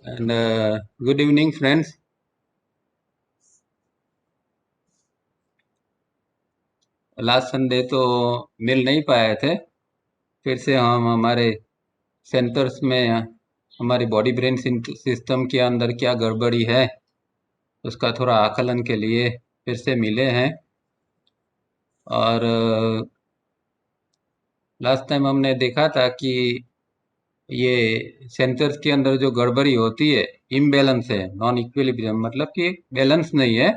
And good evening, friends. Last Sunday तो मिल नहीं पाए थे। फिर से हम हमारे सेंटर्स में हमारी बॉडी ब्रेन सिस्टम के अंदर क्या गड़बड़ी है उसका थोड़ा आकलन के लिए फिर से मिले हैं। और लास्ट टाइम हमने देखा था कि ये सेंटर्स के अंदर जो गड़बड़ी होती है, इम्बैलेंस है, नॉन इक्विलिब्रियम, मतलब कि बैलेंस नहीं है,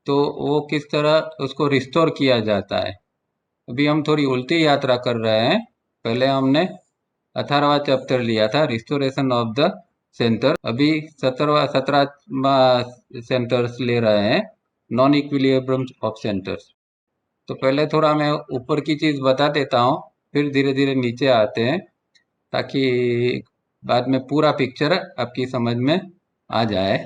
तो वो किस तरह उसको रिस्टोर किया जाता है। अभी हम थोड़ी उल्टी यात्रा कर रहे हैं। पहले हमने 18वां चैप्टर लिया था, रिस्टोरेशन ऑफ द सेंटर। अभी 17वां सेंटर्स ले रहे हैं, नॉन इक्विलिब्रियम ऑफ सेंटर्स। तो पहले थोड़ा मैं ऊपर की चीज बता देता हूँ, फिर धीरे धीरे नीचे आते हैं, ताकि बाद में पूरा पिक्चर आपकी समझ में आ जाए।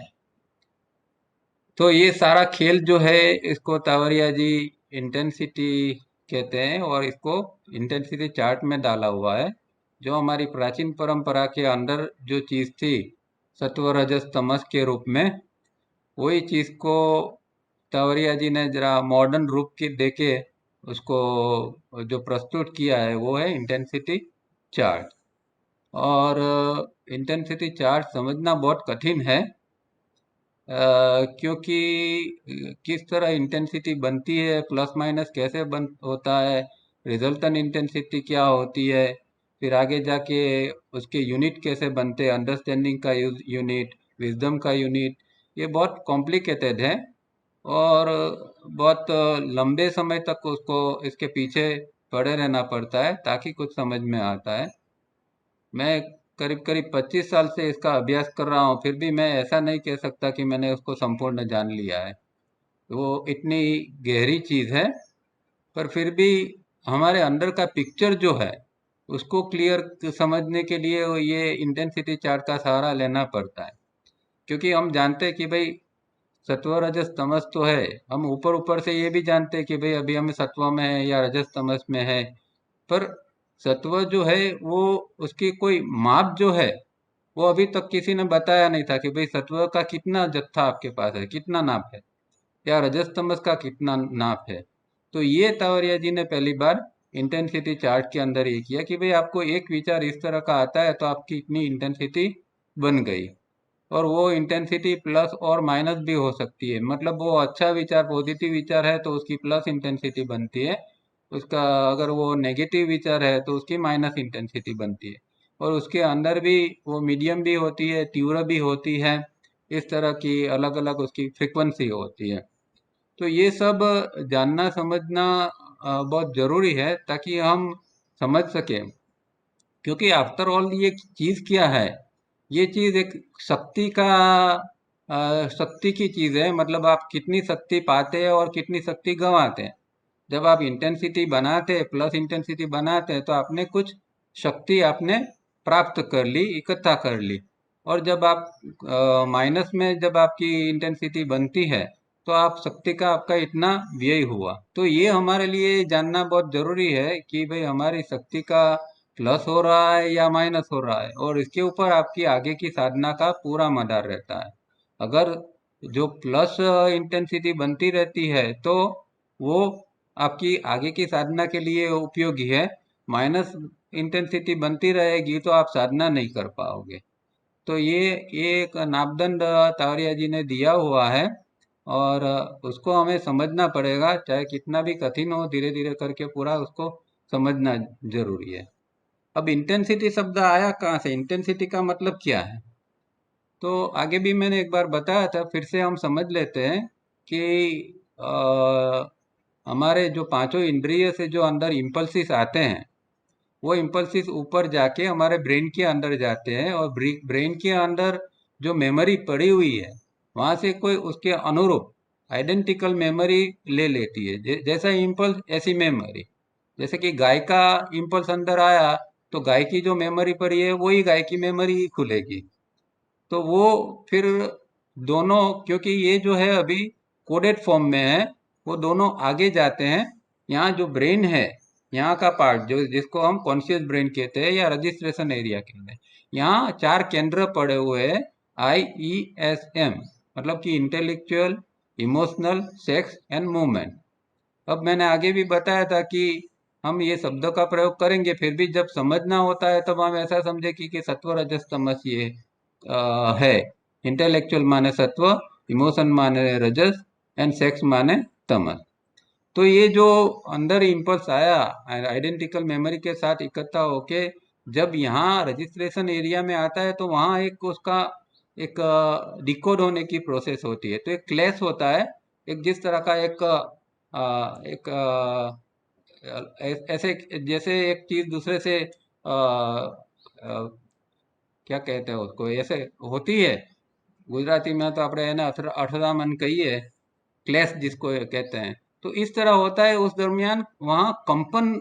तो ये सारा खेल जो है, इसको तावरिया जी इंटेंसिटी कहते हैं, और इसको इंटेंसिटी चार्ट में डाला हुआ है। जो हमारी प्राचीन परंपरा के अंदर जो चीज थी सत्व रजस तमस के रूप में, वही चीज को तावरिया जी ने जरा मॉडर्न रूप के देके उसको जो प्रस्तुत किया है वो है इंटेंसिटी चार्ट। और इंटेंसिटी चार्ट समझना बहुत कठिन है, क्योंकि किस तरह इंटेंसिटी बनती है, प्लस माइनस कैसे बन होता है, रिजल्टेंट इंटेंसिटी क्या होती है, फिर आगे जाके उसके यूनिट कैसे बनते हैं, अंडरस्टैंडिंग का यूनिट, विजडम का यूनिट, ये बहुत कॉम्प्लिकेटेड है। और बहुत लंबे समय तक उसको इसके पीछे पड़े रहना पड़ता है ताकि कुछ समझ में आता है। मैं करीब करीब 25 साल से इसका अभ्यास कर रहा हूँ, फिर भी मैं ऐसा नहीं कह सकता कि मैंने उसको संपूर्ण जान लिया है। वो इतनी गहरी चीज है, पर फिर भी हमारे अंदर का पिक्चर जो है उसको क्लियर समझने के लिए वो ये इंटेंसिटी चार्ट का सहारा लेना पड़ता है। क्योंकि हम जानते हैं कि भाई सत्व रजस तमस तो है, हम ऊपर ऊपर से ये भी जानते हैं कि भाई अभी हम सत्व में है या रजस तमस में है, पर सत्व जो है वो उसकी कोई माप जो है वो अभी तक किसी ने बताया नहीं था कि भाई सत्व का कितना जत्था आपके पास है, कितना नाप है, या रजस तमस का कितना नाप है। तो ये तावरिया जी ने पहली बार इंटेंसिटी चार्ट के अंदर ये किया कि भाई आपको एक विचार इस तरह का आता है तो आपकी इतनी इंटेंसिटी बन गई। और वो इंटेंसिटी प्लस और माइनस भी हो सकती है, मतलब वो अच्छा विचार, पॉजिटिव विचार है तो उसकी प्लस इंटेंसिटी बनती है, उसका अगर वो नेगेटिव विचार है तो उसकी माइनस इंटेंसिटी बनती है। और उसके अंदर भी वो मीडियम भी होती है, तीव्र भी होती है, इस तरह की अलग अलग उसकी फ्रिक्वेंसी होती है। तो ये सब जानना समझना बहुत जरूरी है ताकि हम समझ सकें। क्योंकि आफ्टर ऑल ये चीज क्या है, ये चीज एक शक्ति का शक्ति की चीज है, मतलब आप कितनी शक्ति पाते हैं और कितनी शक्ति गंवाते हैं। जब आप इंटेंसिटी बनाते हैं, प्लस इंटेंसिटी बनाते हैं, तो आपने कुछ शक्ति आपने प्राप्त कर ली, इकट्ठा कर ली। और जब आप माइनस में जब आपकी इंटेंसिटी बनती है तो आप शक्ति का आपका इतना व्यय हुआ। तो ये हमारे लिए जानना बहुत जरूरी है कि भाई हमारी शक्ति का प्लस हो रहा है या माइनस हो रहा है, और इसके ऊपर आपकी आगे की साधना का पूरा मदार रहता है। अगर जो प्लस इंटेंसिटी बनती रहती है तो वो आपकी आगे की साधना के लिए उपयोगी है। माइनस इंटेंसिटी बनती रहेगी तो आप साधना नहीं कर पाओगे। तो ये एक नापदंड तावरिया जी ने दिया हुआ है, और उसको हमें समझना पड़ेगा, चाहे कितना भी कठिन हो, धीरे धीरे करके पूरा उसको समझना जरूरी है। अब इंटेंसिटी शब्द आया कहाँ से, इंटेंसिटी का मतलब क्या है, तो आगे भी मैंने एक बार बताया था, फिर से हम समझ लेते हैं कि हमारे जो पांचों इंद्रिय से जो अंदर इम्पल्सिस आते हैं, वो इम्पल्सिस ऊपर जाके हमारे ब्रेन के अंदर जाते हैं, और ब्रेन के अंदर जो मेमोरी पड़ी हुई है वहां से कोई उसके अनुरूप आइडेंटिकल मेमोरी ले लेती है। जैसा इम्पल्स ऐसी मेमोरी। जैसे कि गाय का इम्पल्स अंदर आया तो गाय की जो मेमोरी पड़ी है वही गाय की मेमोरी ही खुलेगी। तो वो फिर दोनों, क्योंकि ये जो है अभी कोडेड फॉर्म में है, वो दोनों आगे जाते हैं। यहाँ जो ब्रेन है, यहाँ का पार्ट जो जिसको हम कॉन्शियस ब्रेन कहते हैं या रजिस्ट्रेशन एरिया कहते हैं, यहाँ चार केंद्र पड़े हुए हैं IESM, मतलब कि intellectual, emotional, sex and movement. अब मैंने आगे भी बताया था कि हम ये शब्दों का प्रयोग करेंगे, फिर भी जब समझना होता है तब हम ऐसा समझे कि सत्व रजस तमस ये है। इंटेलेक्चुअल माने सत्व, इमोशन माने रजस एंड सेक्स माने तमस। तो ये जो अंदर इम्पल्स आया आइडेंटिकल मेमोरी के साथ इकट्ठा होके जब यहाँ रजिस्ट्रेशन एरिया में आता है तो वहाँ एक उसका एक डिकोड होने की प्रोसेस होती है। तो एक क्लैश होता है, एक जिस तरह का एक ऐसे जैसे एक चीज दूसरे से क्या कहते हैं उसको, ऐसे होती है। गुजराती में तो આપણે એને અથડામણ કહીએ, क्लैश जिसको ये कहते हैं। तो इस तरह होता है, उस दरमियान वहाँ कंपन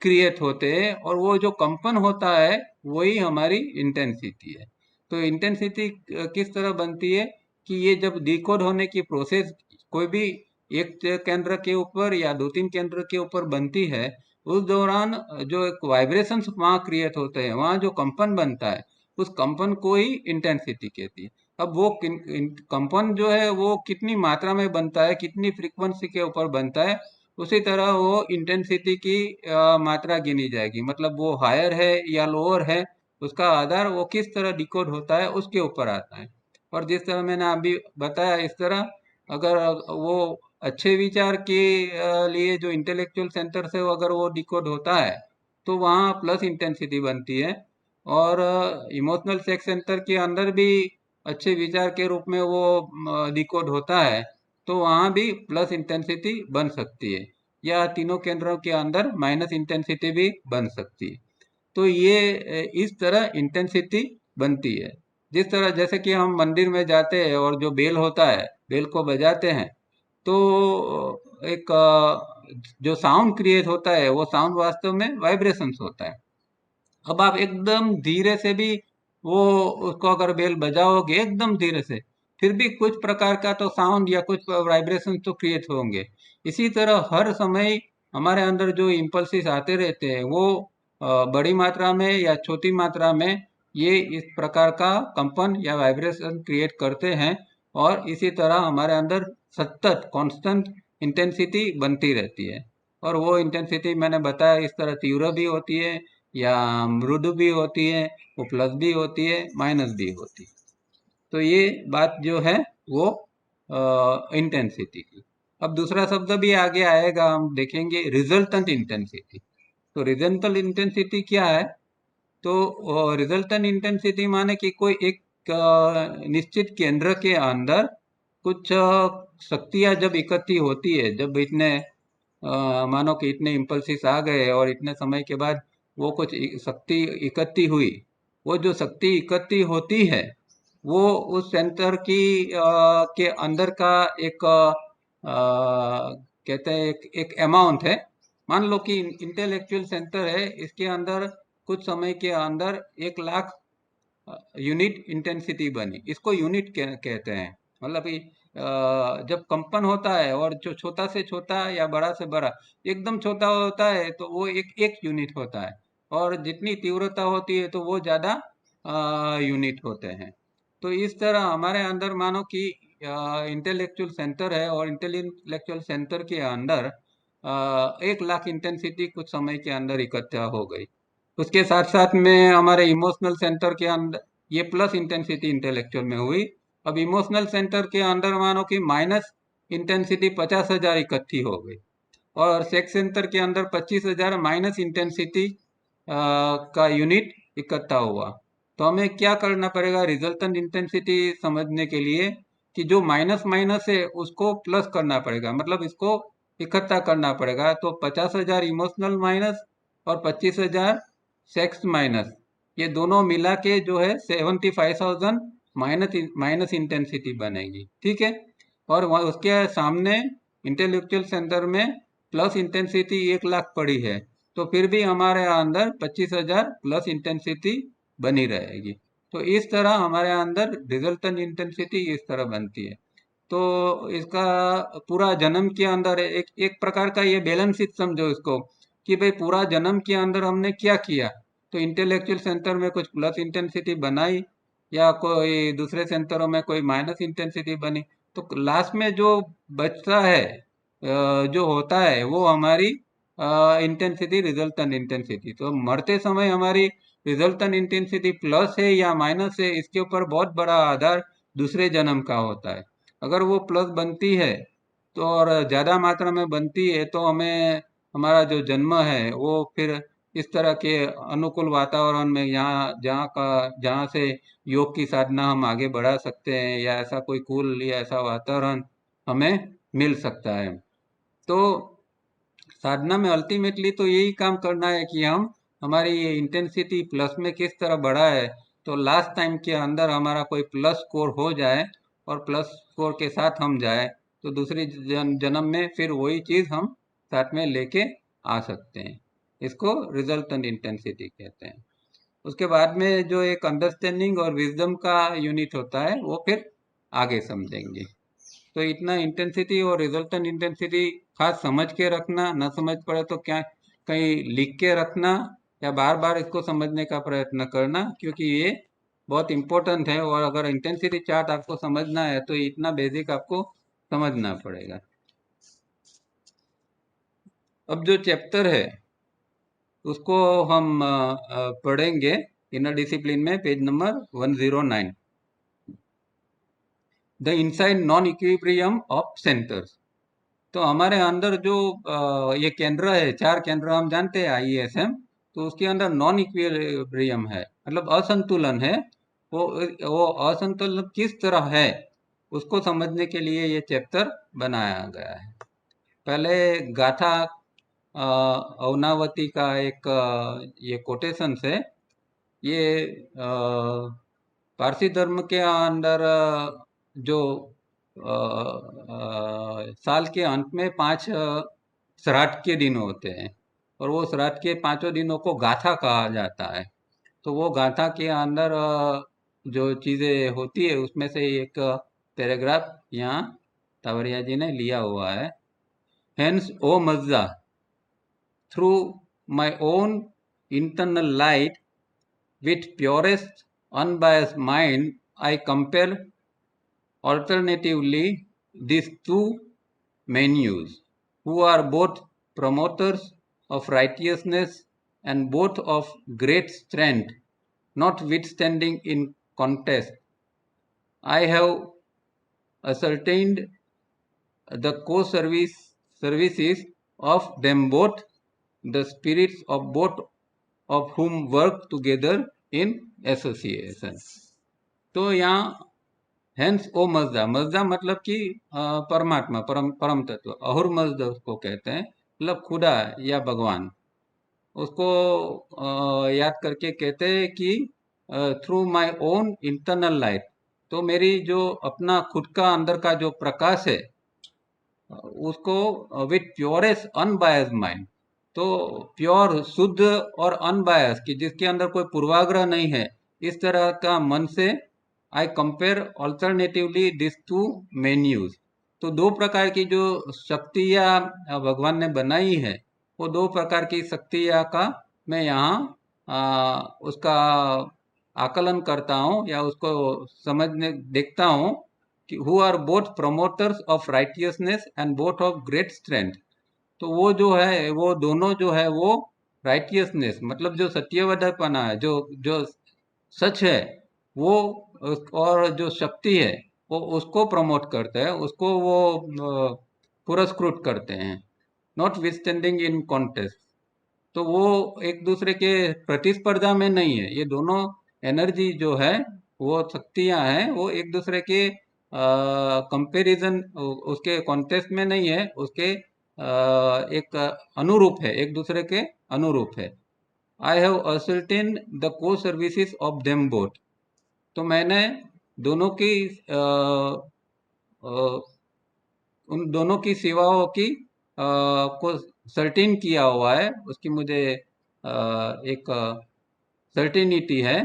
क्रिएट होते हैं और वो जो कंपन होता है वही हमारी इंटेंसिटी है। तो इंटेंसिटी किस तरह बनती है कि ये जब डिकोड होने की प्रोसेस कोई भी एक केंद्र के ऊपर या दो तीन केंद्र के ऊपर बनती है, उस दौरान जो एक वाइब्रेशंस वहाँ क्रिएट होते हैं, वहाँ जो कंपन बनता है उस कंपन को ही इंटेंसिटी कहती है। अब वो कंपन जो है वो कितनी मात्रा में बनता है, कितनी फ्रीक्वेंसी के ऊपर बनता है, उसी तरह वो इंटेंसिटी की मात्रा गिनी जाएगी। मतलब वो हायर है या लोअर है, उसका आधार वो किस तरह डिकोड होता है उसके ऊपर आता है। और जिस तरह मैंने अभी बताया, इस तरह अगर वो अच्छे विचार के लिए जो इंटेलेक्चुअल सेंटर से अगर वो डिकोड होता है तो वहाँ प्लस इंटेंसिटी बनती है। और इमोशनल सेक्स सेंटर के अंदर भी अच्छे विचार के रूप में वो डिकोड होता है तो वहाँ भी प्लस इंटेंसिटी बन सकती है, या तीनों केंद्रों के अंदर माइनस इंटेंसिटी भी बन सकती है। तो ये इस तरह इंटेंसिटी बनती है। जिस तरह जैसे कि हम मंदिर में जाते हैं और जो बेल होता है, बेल को बजाते हैं, तो एक जो साउंड क्रिएट होता है वो साउंड वास्तव में वाइब्रेशंस होता है। अब आप एकदम धीरे से भी वो उसको अगर बेल बजाओगे एकदम धीरे से, फिर भी कुछ प्रकार का तो साउंड या कुछ वाइब्रेशन तो क्रिएट होंगे। इसी तरह हर समय हमारे अंदर जो इम्पल्सिस आते रहते हैं वो बड़ी मात्रा में या छोटी मात्रा में ये इस प्रकार का कंपन या वाइब्रेशन क्रिएट करते हैं। और इसी तरह हमारे अंदर सतत कांस्टेंट इंटेंसिटी बनती रहती है। और वो इंटेंसिटी मैंने बताया इस तरह तीव्र भी होती है या मृदु भी होती है, वो प्लस भी होती है, माइनस भी होती है। तो ये बात जो है वो इंटेंसिटी की। अब दूसरा शब्द भी आगे आएगा, हम देखेंगे रिजल्टेंट इंटेंसिटी। तो रिजल्टेंट इंटेंसिटी क्या है? तो रिजल्टेंट इंटेंसिटी माने कि कोई एक निश्चित केंद्र के अंदर कुछ शक्तियां जब इकट्ठी होती है, जब इतने मानो कि इतने इम्पल्सिस आ गए और इतने समय के बाद वो कुछ शक्ति इकट्ठी हुई, वो जो शक्ति इकट्ठी होती है वो उस सेंटर की के अंदर का एक कहते हैं एक अमाउंट है। मान लो कि इंटेलेक्चुअल सेंटर है, इसके अंदर कुछ समय के अंदर 1 लाख यूनिट इंटेंसिटी बनी, इसको यूनिट कहते हैं। मतलब कि जब कंपन होता है और जो छोटा से छोटा या बड़ा से बड़ा, एकदम छोटा होता है तो वो एक एक यूनिट होता है, और जितनी तीव्रता होती है तो वो ज़्यादा यूनिट होते हैं। तो इस तरह हमारे अंदर मानो कि इंटेलेक्चुअल सेंटर है और इंटेलेक्चुअल सेंटर के अंदर 1 लाख इंटेंसिटी कुछ समय के अंदर इकट्ठा हो गई। उसके साथ साथ में हमारे इमोशनल सेंटर के अंदर ये प्लस इंटेंसिटी इंटेलेक्चुअल में हुई। अब इमोशनल सेंटर के अंदर मानो कि माइनस इंटेंसिटी 50,000 इकट्ठी हो गई, और सेक्स सेंटर के अंदर 25,000 माइनस इंटेंसिटी का यूनिट इकट्ठा हुआ। तो हमें क्या करना पड़ेगा रिजल्टेंट इंटेंसिटी समझने के लिए, कि जो माइनस माइनस है उसको प्लस करना पड़ेगा, मतलब इसको इकट्ठा करना पड़ेगा। तो 50,000 इमोशनल माइनस और 25,000 सेक्स माइनस, ये दोनों मिला के जो है 75,000 माइनस इंटेंसिटी बनेगी। ठीक है। और उसके सामने इंटेलेक्चुअल सेंटर में प्लस इंटेंसिटी 1 लाख पड़ी है, तो फिर भी हमारे अंदर 25,000 प्लस इंटेंसिटी बनी रहेगी। तो इस तरह हमारे अंदर रिजल्टेंट इंटेंसिटी इस तरह बनती है। तो इसका पूरा जन्म के अंदर एक एक प्रकार का ये बैलेंस समझो इसको, कि भाई पूरा जन्म के अंदर हमने क्या किया। तो इंटेलेक्चुअल सेंटर में कुछ प्लस इंटेंसिटी बनाई, या कोई दूसरे सेंटरों में कोई माइनस इंटेंसिटी बनी, तो लास्ट में जो बचता है, जो होता है, वो हमारी इंटेंसिटी, रिजल्टेंट इंटेंसिटी। तो मरते समय हमारी रिजल्टेंट इंटेंसिटी प्लस है या माइनस है, इसके ऊपर बहुत बड़ा आधार दूसरे जन्म का होता है। अगर वो प्लस बनती है तो, और ज़्यादा मात्रा में बनती है, तो हमें हमारा जो जन्म है वो फिर इस तरह के अनुकूल वातावरण में, जहाँ से योग की साधना हम आगे बढ़ा सकते हैं, या ऐसा कोई कूल या ऐसा वातावरण हमें मिल सकता है। तो साधना में अल्टीमेटली तो यही काम करना है कि हम हमारी ये इंटेंसिटी प्लस में किस तरह बढ़ा है, तो लास्ट टाइम के अंदर हमारा कोई प्लस स्कोर हो जाए, और प्लस स्कोर के साथ हम जाए, तो दूसरी जन्म में फिर वही चीज़ हम साथ में लेके आ सकते हैं। इसको रिजल्टेंट इंटेंसिटी कहते हैं। उसके बाद में जो एक अंडरस्टैंडिंग और विजडम का यूनिट होता है, वो फिर आगे समझेंगे। तो इतना इंटेंसिटी और रिजल्टेंट इंटेंसिटी खास समझ के रखना, न समझ पड़े तो क्या कहीं लिख के रखना, या बार बार इसको समझने का प्रयत्न करना, क्योंकि ये बहुत इंपॉर्टेंट है। और अगर इंटेंसिटी चार्ट आपको समझना है तो इतना बेसिक आपको समझना पड़ेगा। अब जो चैप्टर है उसको हम पढ़ेंगे इनर डिसिप्लिन में, page number 109, the inside non equilibrium of centres. तो हमारे अंदर जो ये केंद्र है, 4 केंद्र हम जानते हैं IESM, तो उसके अंदर नॉन इक्विलिब्रियम है, मतलब असंतुलन है। वो असंतुलन किस तरह है, उसको समझने के लिए ये चैप्टर बनाया गया है। पहले गाथा अवनावती का एक ये कोटेशन है। ये पारसी धर्म के अंदर जो साल के अंत में 5 श्राद्ध के दिन होते हैं, और वो श्राद्ध के 5 दिनों को गाथा कहा जाता है। तो वो गाथा के अंदर जो चीज़ें होती है, उसमें से एक पैराग्राफ यहाँ तावरिया जी ने लिया हुआ है। हेंस ओ मज्जा, through my own internal light, with purest, unbiased mind, I compare alternatively these two menus, who are both promoters of righteousness and both of great strength, notwithstanding in contest. I have ascertained the services of them both, the spirits of both of whom work together in association. तो यहाँ hence ओ मजदा, मजदा मतलब कि परमात्मा, परम तत्व, अहुर मजदा उसको कहते हैं, मतलब खुदा या भगवान। उसको याद करके कहते हैं कि through my own internal light, तो मेरी जो अपना खुद का अंदर का जो प्रकाश है, उसको विथ प्योरेस्ट अनबायस्ड माइंड, तो प्योर, शुद्ध और अनबायस, कि जिसके अंदर कोई पूर्वाग्रह नहीं है, इस तरह का मन से I compare alternatively this to menus. तो 2 प्रकार की जो शक्तियाँ भगवान ने बनाई है, वो 2 प्रकार की शक्तियाँ का मैं यहाँ उसका आकलन करता हूँ, या उसको समझने देखता हूँ, कि who are both promoters of righteousness and both of great strength. तो वो जो है, वो दोनों जो है, वो राइटियसनेस मतलब जो सत्यवदपना है, जो जो सच है, वो और जो शक्ति है, वो उसको प्रमोट करते हैं, उसको वो पुरस्कृत करते हैं, नॉट विथस्टैंडिंग इन कॉन्टेस्ट। तो वो एक दूसरे के प्रतिस्पर्धा में नहीं है, ये दोनों एनर्जी जो है, वो शक्तियां हैं, वो एक दूसरे के कंपैरिजन, उसके कॉन्टेस्ट में नहीं है, उसके एक अनुरूप है, एक दूसरे के अनुरूप है। आई हैव असर्टेन द को सर्विसेज ऑफ देम बोथ। तो मैंने दोनों की उन दोनों की सेवाओं की को सर्टेन किया हुआ है, उसकी मुझे एक सर्टेनिटी है।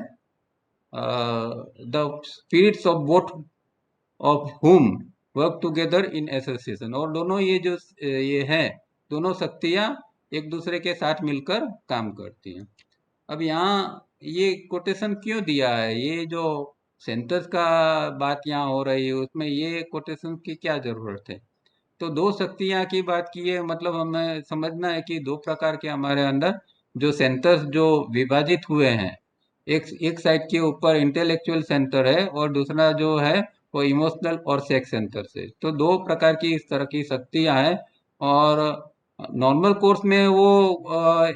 The spirits of both of whom work together in association, और दोनों ये जो ये हैं, दोनों शक्तियाँ एक दूसरे के साथ मिलकर काम करती हैं। अब यहाँ ये कोटेशन क्यों दिया है, ये जो सेंटर्स का बात यहाँ हो रही है, उसमें ये कोटेशन की क्या जरूरत है? तो दो शक्तियाँ की बात की है, मतलब हमें समझना है कि दो प्रकार के हमारे अंदर जो सेंटर्स जो विभाजित हुए हैं, एक एक साइड के ऊपर इंटेलेक्चुअल सेंटर है और दूसरा जो है वो इमोशनल और सेक्स सेंटर से। तो दो प्रकार की इस तरह की शक्तियाँ हैं। और नॉर्मल कोर्स में वो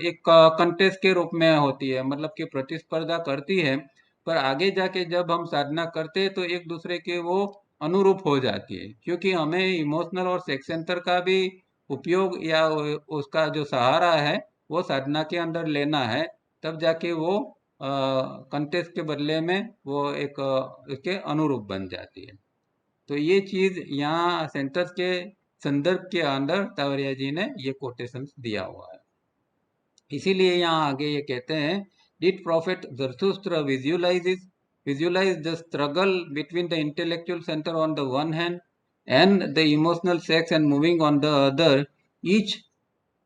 एक कंटेस्ट के रूप में होती है, मतलब कि प्रतिस्पर्धा करती है। पर आगे जाके जब हम साधना करते हैं तो एक दूसरे के वो अनुरूप हो जाती है, क्योंकि हमें इमोशनल और सेक्स सेंटर का भी उपयोग या उसका जो सहारा है वो साधना के अंदर लेना है। तब जाके वो कंटेस्ट के बदले में वो एक उसके अनुरूप बन जाती है। तो ये चीज यहाँ सेंटर्स के संदर्भ के अंदर तावरिया जी ने ये कोटेशन दिया हुआ है। इसीलिए यहाँ आगे ये कहते हैं, did profit Zarathustra visualize the struggle between the intellectual center on the one hand and the emotional sex and moving on the other, each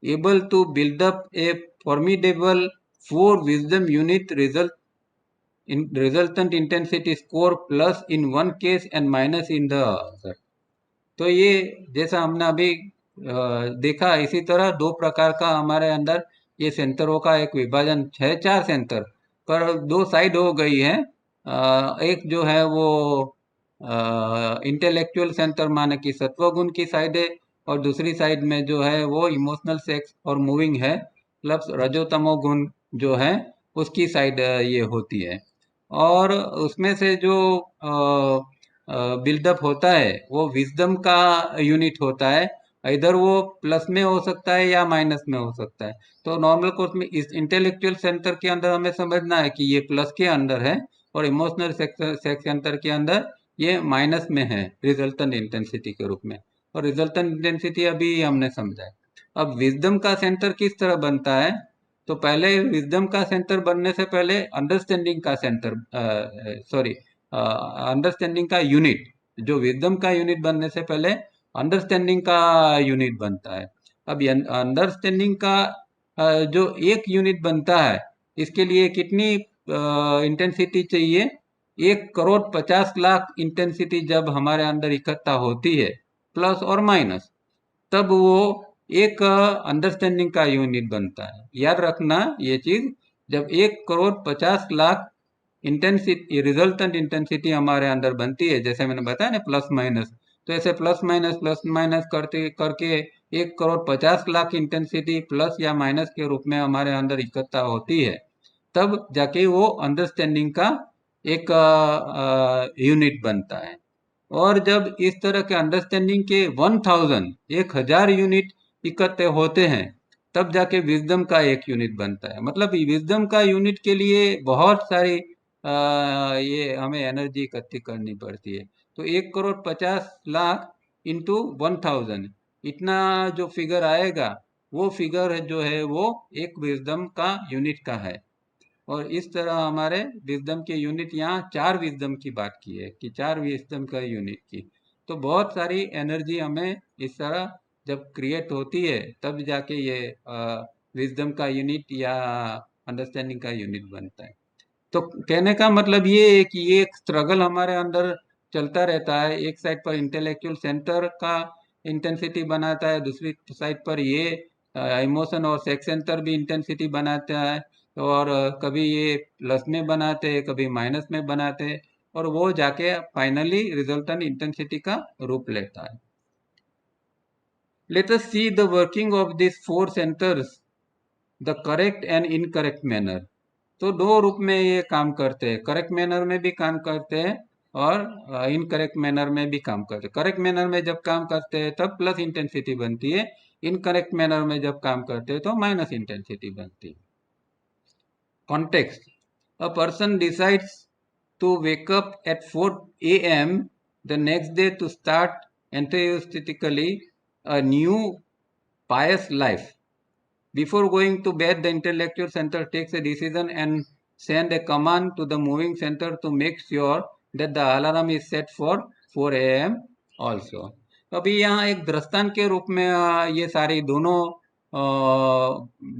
able to build up a formidable four wisdom unit resultant intensity score plus in one case and minus in the other। तो ये जैसा हमने अभी देखा, इसी तरह दो प्रकार का हमारे अंदर ये सेंटरों का एक विभाजन है। चार सेंटर पर दो साइड हो गई है। एक जो है वो इंटेलेक्चुअल सेंटर माने कि सत्वगुण की साइड है, और दूसरी साइड में जो है वो इमोशनल सेक्स और मूविंग है प्लस रजोतमो गुण जो है उसकी साइड ये होती है। और उसमें से जो बिल्डअप होता है वो विजडम का यूनिट होता है। इधर वो प्लस में हो सकता है या माइनस में हो सकता है। तो नॉर्मल कोर्स में इस इंटेलेक्चुअल सेंटर के अंदर हमें समझना है कि ये प्लस के अंदर है, और इमोशनल सेक्स सेंटर के अंदर ये माइनस में है रिजल्टेंट इंटेंसिटी के रूप में। और रिजल्टेंट इंटेंसिटी अभी हमने समझा है। अब विजडम का सेंटर किस तरह बनता है? तो पहले विजडम का सेंटर बनने से पहले अंडरस्टैंडिंग का सेंटर, सॉरी, अंडरस्टैंडिंग का यूनिट, जो विजडम का यूनिट बनने से पहले अंडरस्टैंडिंग का यूनिट बनता है। अब अंडरस्टैंडिंग का जो एक यूनिट बनता है, इसके लिए कितनी इंटेंसिटी चाहिए? 1,50,00,000 इंटेंसिटी जब हमारे अंदर इकट्ठा होती है प्लस और माइनस, तब वो एक अंडरस्टैंडिंग का यूनिट बनता है। याद रखना ये चीज, जब 1,50,00,000 इंटेंसिटी रिजल्टेंट इंटेंसिटी हमारे अंदर बनती है, जैसे मैंने बताया ना प्लस माइनस, तो ऐसे प्लस माइनस करते करके 1,50,00,000 इंटेंसिटी प्लस या माइनस के रूप में हमारे अंदर इकट्ठा होती है, तब जाके वो अंडरस्टैंडिंग का एक यूनिट बनता है। और जब इस तरह के अंडरस्टैंडिंग के 1,000 यूनिट इकट्ठे होते हैं, तब जाके विजडम का एक यूनिट बनता है। मतलब विजडम का यूनिट के लिए बहुत सारी ये हमें एनर्जी इकट्ठी करनी पड़ती है। तो 1,50,00,000 इंटू 1,000, इतना जो फिगर आएगा, वो फिगर जो है वो एक विजडम का यूनिट का है। और इस तरह हमारे विजडम के यूनिट, यहाँ चार विजडम की बात की है कि चार विजडम का यूनिट की। तो बहुत सारी एनर्जी हमें इस तरह जब क्रिएट होती है, तब जाके ये विजडम का यूनिट या अंडरस्टैंडिंग का यूनिट बनता है। तो कहने का मतलब ये है कि ये एक स्ट्रगल हमारे अंदर चलता रहता है। एक साइड पर इंटेलेक्चुअल सेंटर का इंटेंसिटी बनाता है, दूसरी साइड पर ये इमोशन और सेक्स सेंटर भी इंटेंसिटी बनाता है। और कभी ये प्लस में बनाते हैं, कभी माइनस में बनाते हैं, और वो जाके फाइनली रिजल्टेंट इंटेंसिटी का रूप लेता है। Let us see the working of this four centres, the correct and incorrect manner. तो दो रूप में ये काम करते हैं, करेक्ट मैनर में भी काम करते हैं और इनकरेक्ट मैनर में भी काम करते हैं। करेक्ट मैनर में जब काम करते हैं तब प्लस इंटेंसिटी बनती है, इनकरेक्ट मैनर में जब काम करते हैं तो माइनस इंटेंसिटी बनती है। Context: a person decides to wake up at 4 a.m. the next day to start enthusiastically a new pious life. Before going to bed, the intellectual center takes a decision and send a command to the moving center to make sure that the alarm is set for 4 a.m. also. तो अभी यहाँ एक दृष्टांत के रूप में ये सारी दोनों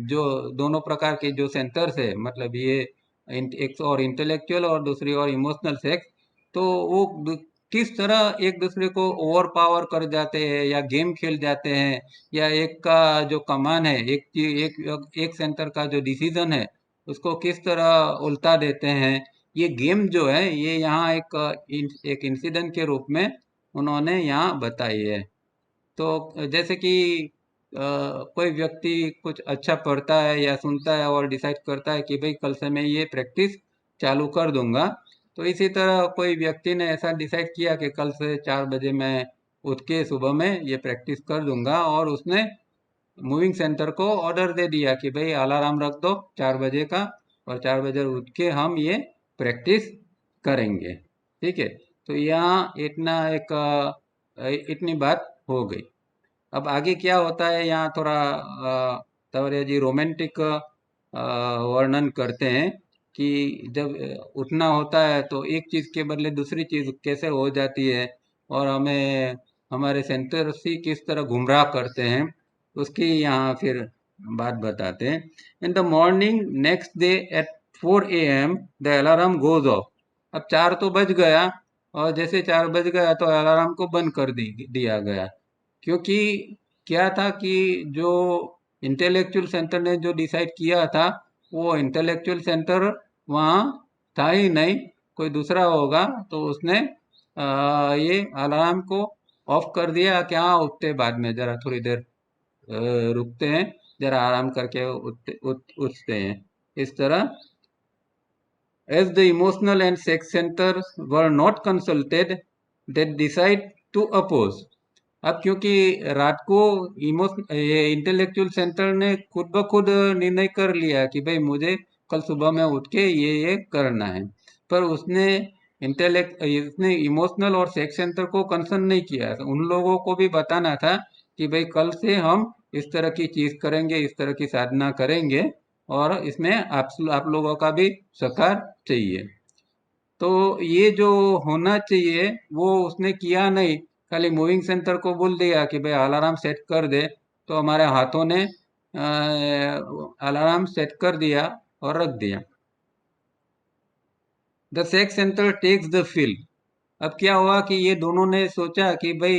जो दोनों प्रकार के जो सेंटर्स है, मतलब ये एक और इंटेलेक्चुअल और दूसरी और इमोशनल सेक्स, तो वो किस तरह एक दूसरे को ओवर पावर कर जाते हैं या गेम खेल जाते हैं, या एक का जो कमान है, एक सेंटर का जो डिसीजन है उसको किस तरह उल्टा देते हैं। ये गेम जो है ये यहाँ एक इंसिडेंट के रूप में उन्होंने यहाँ बताई है। तो जैसे कि कोई व्यक्ति कुछ अच्छा पढ़ता है या सुनता है और डिसाइड करता है कि भाई कल से मैं ये प्रैक्टिस चालू कर दूंगा। तो इसी तरह कोई व्यक्ति ने ऐसा डिसाइड किया कि कल से 4 बजे मैं उठ के सुबह में ये प्रैक्टिस कर दूंगा, और उसने मूविंग सेंटर को ऑर्डर दे दिया कि भाई अलार्म रख दो 4 बजे का, और 4 बजे उठ के हम ये प्रैक्टिस करेंगे। ठीक है। तो यहाँ इतनी बात हो गई। अब आगे क्या होता है यहाँ थोड़ा तवरिया जी रोमांटिक वर्णन करते हैं कि जब उठना होता है तो एक चीज के बदले दूसरी चीज कैसे हो जाती है, और हमें हमारे सेंटर्स ही किस तरह गुमराह करते हैं, उसकी यहाँ फिर बात बताते हैं। In the morning next day at 4 AM the alarm goes off. अब 4 तो बज गया, और जैसे 4 बज गया तो अलार्म को बंद कर दिया गया। क्योंकि क्या था कि जो इंटेलेक्चुअल सेंटर ने जो डिसाइड किया था, वो इंटेलेक्चुअल सेंटर वहाँ था ही नहीं, कोई दूसरा होगा। तो उसने ये अलार्म को ऑफ कर दिया कि हाँ उठते बाद में, जरा थोड़ी देर रुकते हैं, जरा आराम करके उठते हैं, इस तरह। As the emotional and sex centers were not consulted, they decide to oppose. अब क्योंकि रात को ये इंटेलेक्चुअल सेंटर ने खुद ब खुद निर्णय कर लिया कि भाई मुझे कल सुबह में उठ के ये करना है, पर उसने इमोशनल और सेक्स सेंटर को कंसर्न नहीं किया। तो उन लोगों को भी बताना था कि भाई कल से हम इस तरह की चीज करेंगे, इस तरह की साधना करेंगे, और इसमें आप लोगों का भी सहकार चाहिए। तो ये जो होना चाहिए वो उसने किया नहीं, खाली मूविंग सेंटर को बोल दिया कि भाई अलार्म सेट कर दे, तो हमारे हाथों ने अलार्म सेट कर दिया और रख दिया। The sex centre takes the field. अब क्या हुआ कि ये दोनों ने सोचा कि भाई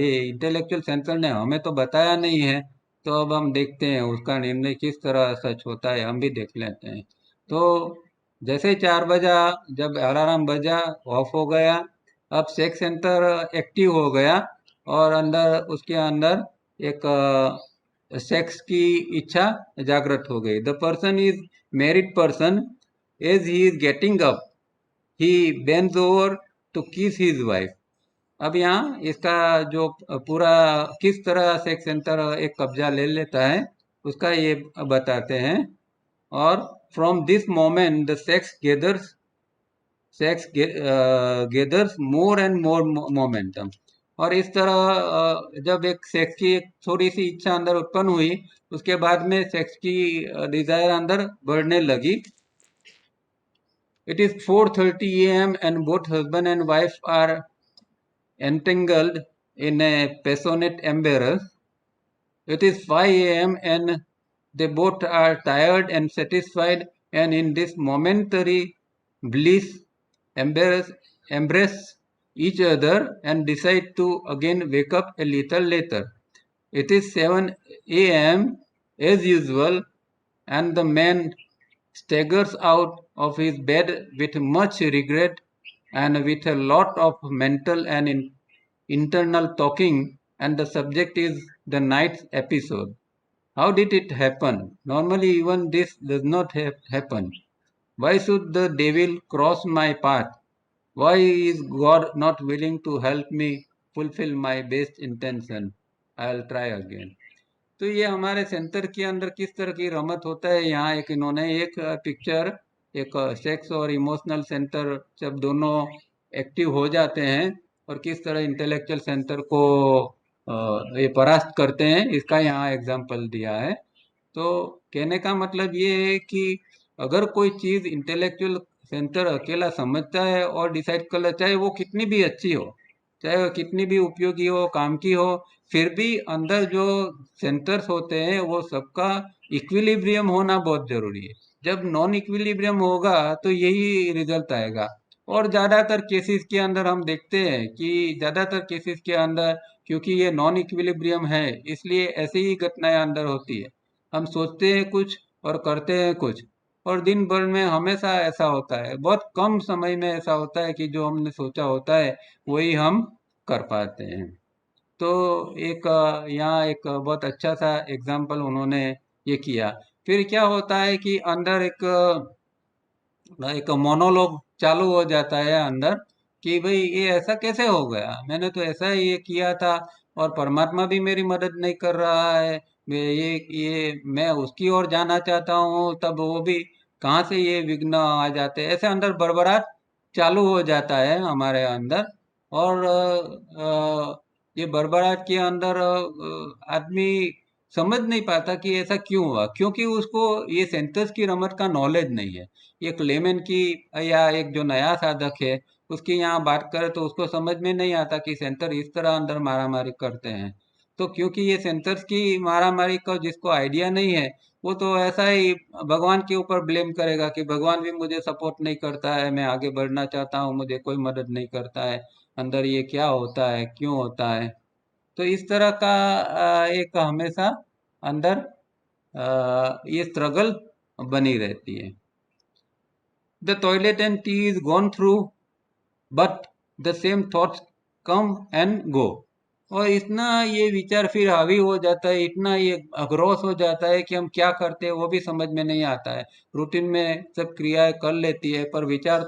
ये इंटेलेक्चुअल सेंटर ने हमें तो बताया नहीं है, तो अब हम देखते हैं उसका निर्णय किस तरह सच होता है, हम भी देख लेते हैं। तो जैसे ही 4 बजा, जब अलार्म बजा, ऑफ हो गया। अब सेक्स सेंटर एक्टिव हो गया, और उसके अंदर एक सेक्स की इच्छा जागृत हो गई। The person is married person. As he is getting up he bends over to kiss his wife. अब यहाँ इसका जो पूरा किस तरह सेक्स सेंटर एक कब्जा ले लेता है उसका ये बताते हैं। और from this moment the sex gathers more and more momentum. और इस तरह जब एक सेक्स की एक थोड़ी सी इच्छा अंदर उत्पन्न हुई, उसके बाद में सेक्स की डिजायर अंदर बढ़ने लगी। It is 4:30 a.m. and both husband and wife are entangled in a passionate embrace. It is 5 a.m. and they both are tired and satisfied, and in this momentary bliss embrace, embrace each other and decide to again wake up a little later. It is 7 a.m. as usual, and the man staggers out of his bed with much regret and with a lot of mental and internal talking, and the subject is the night's episode. How did it happen? Normally, even this does not happen. Why should the devil cross my path? Why is God not willing to help me fulfill my best intention? I'll try again. तो ये हमारे centre के अंदर किस तरह की रमत होता है, यहाँ एक इन्होंने एक पिक्चर, एक सेक्स और इमोशनल सेंटर जब दोनों एक्टिव हो जाते हैं और किस तरह इंटेलेक्चुअल सेंटर को ये परास्त करते हैं, इसका यहाँ एग्जाम्पल दिया है। तो कहने का मतलब ये है कि अगर कोई चीज इंटेलेक्चुअल सेंटर अकेला समझता है और डिसाइड कर लेता है, चाहे वो कितनी भी अच्छी हो, चाहे वो कितनी भी उपयोगी हो, काम की हो, फिर भी अंदर जो सेंटर्स होते हैं वो सबका इक्विलिब्रियम होना बहुत जरूरी है। जब नॉन इक्विलिब्रियम होगा तो यही रिजल्ट आएगा। और ज़्यादातर केसेस के अंदर हम देखते हैं कि ज़्यादातर केसेस के अंदर, क्योंकि ये नॉन इक्विलिब्रियम है, इसलिए ऐसी ही घटनाएं अंदर होती है। हम सोचते हैं कुछ और करते हैं कुछ, और दिन भर में हमेशा ऐसा होता है, बहुत कम समय में ऐसा होता है कि जो हमने सोचा होता है वही हम कर पाते हैं। तो एक यहाँ एक बहुत अच्छा सा एग्जाम्पल उन्होंने ये किया। फिर क्या होता है कि अंदर एक मोनोलॉग चालू हो जाता है अंदर, कि भाई ये ऐसा कैसे हो गया, मैंने तो ऐसा ही ये किया था, और परमात्मा भी मेरी मदद नहीं कर रहा है। मैं उसकी ओर जाना चाहता हूँ, तब वो भी कहाँ से ये विघ्न आ जाते हैं, ऐसे अंदर बड़बड़ाहट चालू हो जाता है हमारे अंदर। और ये बड़बड़ाहट के अंदर आदमी समझ नहीं पाता कि ऐसा क्यों हुआ, क्योंकि उसको ये सेंसस की रमत का नॉलेज नहीं है। एक लेमन की या एक जो नया साधक है उसकी यहाँ बात करें तो उसको समझ में नहीं आता कि सेंसर इस तरह अंदर मारामारी करते हैं। तो क्योंकि ये सेंसर्स की मारामारी का जिसको आइडिया नहीं है, वो तो ऐसा ही भगवान के ऊपर ब्लेम करेगा कि भगवान भी मुझे सपोर्ट नहीं करता है, मैं आगे बढ़ना चाहता हूँ, मुझे कोई मदद नहीं करता है, अंदर ये क्या होता है, क्यों होता है। तो इस तरह का एक हमेशा अंदर ये स्ट्रगल बनी रहती है। The toilet and T is gone through, but the same thoughts come and go. और इतना ये विचार फिर हावी हो जाता है, इतना ये अग्रोस हो जाता है कि हम क्या करते हैं वो भी समझ में नहीं आता है। रूटीन में सब क्रियाएं कर लेती है, पर विचार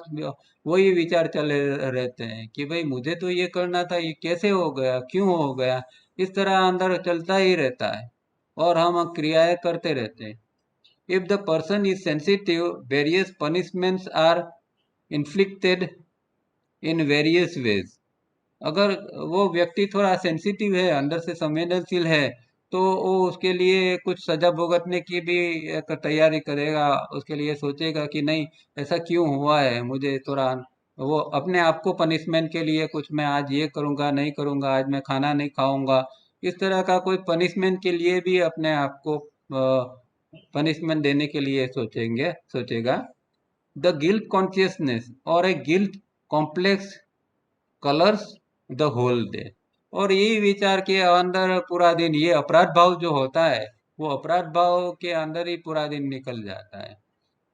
वही विचार चले रहते हैं कि भाई मुझे तो ये करना था, ये कैसे हो गया, क्यों हो गया। इस तरह अंदर चलता ही रहता है और हम क्रियाएं करते रहते हैं। If the person is sensitive, various punishments are inflicted in various ways. अगर वो व्यक्ति थोड़ा सेंसिटिव है, अंदर से संवेदनशील है, तो वो उसके लिए कुछ सजा भुगतने की भी एक तैयारी करेगा, उसके लिए सोचेगा कि नहीं ऐसा क्यों हुआ है, मुझे थोड़ा वो अपने आप को पनिशमेंट के लिए कुछ मैं आज ये करूँगा, नहीं करूँगा, आज मैं खाना नहीं खाऊंगा, इस तरह का कोई पनिशमेंट के लिए भी अपने आप को पनिशमेंट देने के लिए सोचेगा। द गिल्ट कॉन्शियसनेस और a guilt complex colours the whole day. और यही विचार के अंदर पूरा दिन ये अपराध भाव जो होता है, वो अपराध भाव के अंदर ही पूरा दिन निकल जाता है।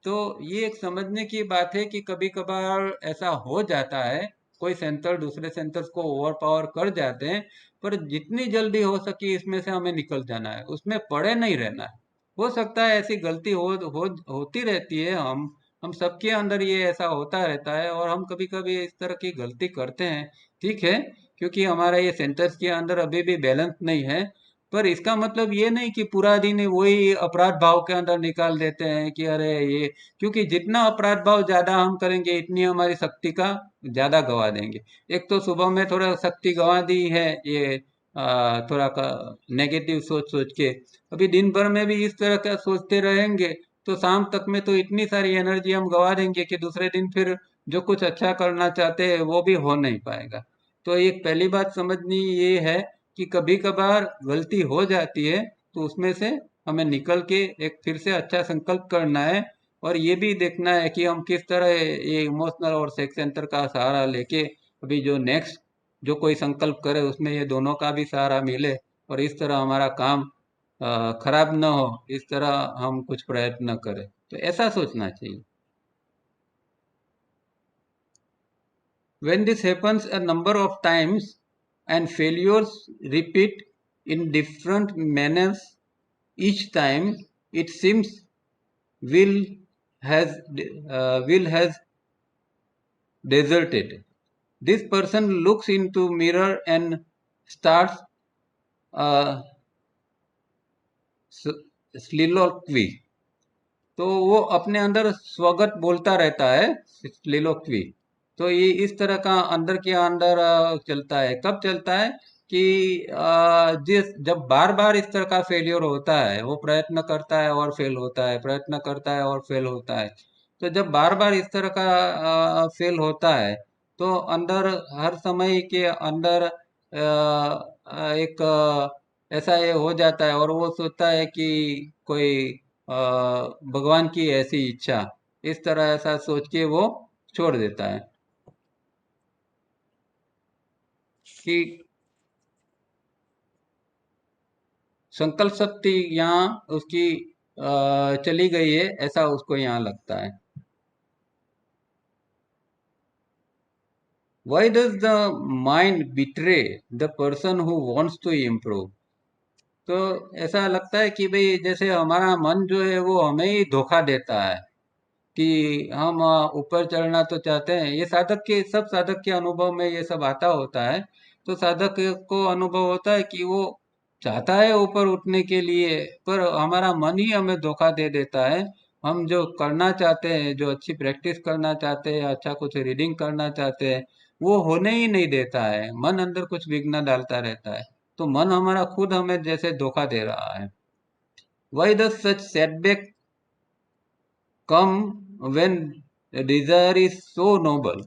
तो ये एक समझने की बात है कि कभी कभार ऐसा हो जाता है, कोई सेंटर दूसरे सेंटर्स को ओवर पावर कर जाते हैं, पर जितनी जल्दी हो सके इसमें से हमें निकल जाना है, उसमें पड़े नहीं रहना है। हो सकता है ऐसी गलती होती रहती है, हम सबके अंदर ये ऐसा होता रहता है, और हम कभी कभी इस तरह की गलती करते हैं। ठीक है, क्योंकि हमारा ये सेंटर्स के अंदर अभी भी बैलेंस नहीं है, पर इसका मतलब ये नहीं कि पूरा दिन वही अपराध भाव के अंदर निकाल देते हैं कि अरे ये, क्योंकि जितना अपराध भाव ज्यादा हम करेंगे इतनी हमारी शक्ति का ज्यादा गवा देंगे। एक तो सुबह में थोड़ा शक्ति गवा दी है ये थोड़ा नेगेटिव सोच सोच के, अभी दिन भर में भी इस तरह का सोचते रहेंगे, तो शाम तक में तो इतनी सारी एनर्जी हम गवा देंगे कि दूसरे दिन फिर जो कुछ अच्छा करना चाहते हैं वो भी हो नहीं पाएगा। तो एक पहली बात समझनी ये है कि कभी कभार गलती हो जाती है, तो उसमें से हमें निकल के एक फिर से अच्छा संकल्प करना है, और ये भी देखना है कि हम किस तरह ये इमोशनल और सेक्स सेंटर का सहारा लेके अभी जो नेक्स्ट जो कोई संकल्प करे उसमें ये दोनों का भी सहारा मिले, और इस तरह हमारा काम खराब न हो, इस तरह हम कुछ प्रयत्न करें, तो ऐसा सोचना चाहिए। When this happens a number of times and failures repeat in different manners each time, it seems will has will has deserted. This person looks into mirror and starts a soliloquy. तो वो अपने अंदर स्वगत बोलता रहता है, soliloquy। तो ये इस तरह का अंदर के अंदर चलता है, कब चलता है कि जिस जब बार बार इस तरह का फेलियर होता है, वो प्रयत्न करता है और फेल होता है, प्रयत्न करता है और फेल होता है। तो जब बार बार इस तरह का फेल होता है, तो अंदर हर समय के अंदर एक ऐसा ये हो जाता है, और वो सोचता है कि कोई भगवान की ऐसी इच्छा, इस तरह ऐसा सोच के वो छोड़ देता है। कि संकल्प शक्ति यहाँ उसकी चली गई है, ऐसा उसको यहाँ लगता है। Why does the mind betray the person who wants to improve? तो ऐसा लगता है कि भाई जैसे हमारा मन जो है वो हमें ही धोखा देता है कि हम ऊपर चढ़ना तो चाहते हैं। ये साधक के सब साधक के अनुभव में ये सब आता होता है। तो साधक को अनुभव होता है कि वो चाहता है ऊपर उठने के लिए, पर हमारा मन ही हमें धोखा दे देता है। हम जो करना चाहते हैं, जो अच्छी प्रैक्टिस करना चाहते हैं, अच्छा कुछ रीडिंग करना चाहते हैं, वो होने ही नहीं देता है। मन अंदर कुछ विघ्न डालता रहता है। तो मन हमारा खुद हमें जैसे धोखा दे रहा है। Why does such setback come when desire is so noble?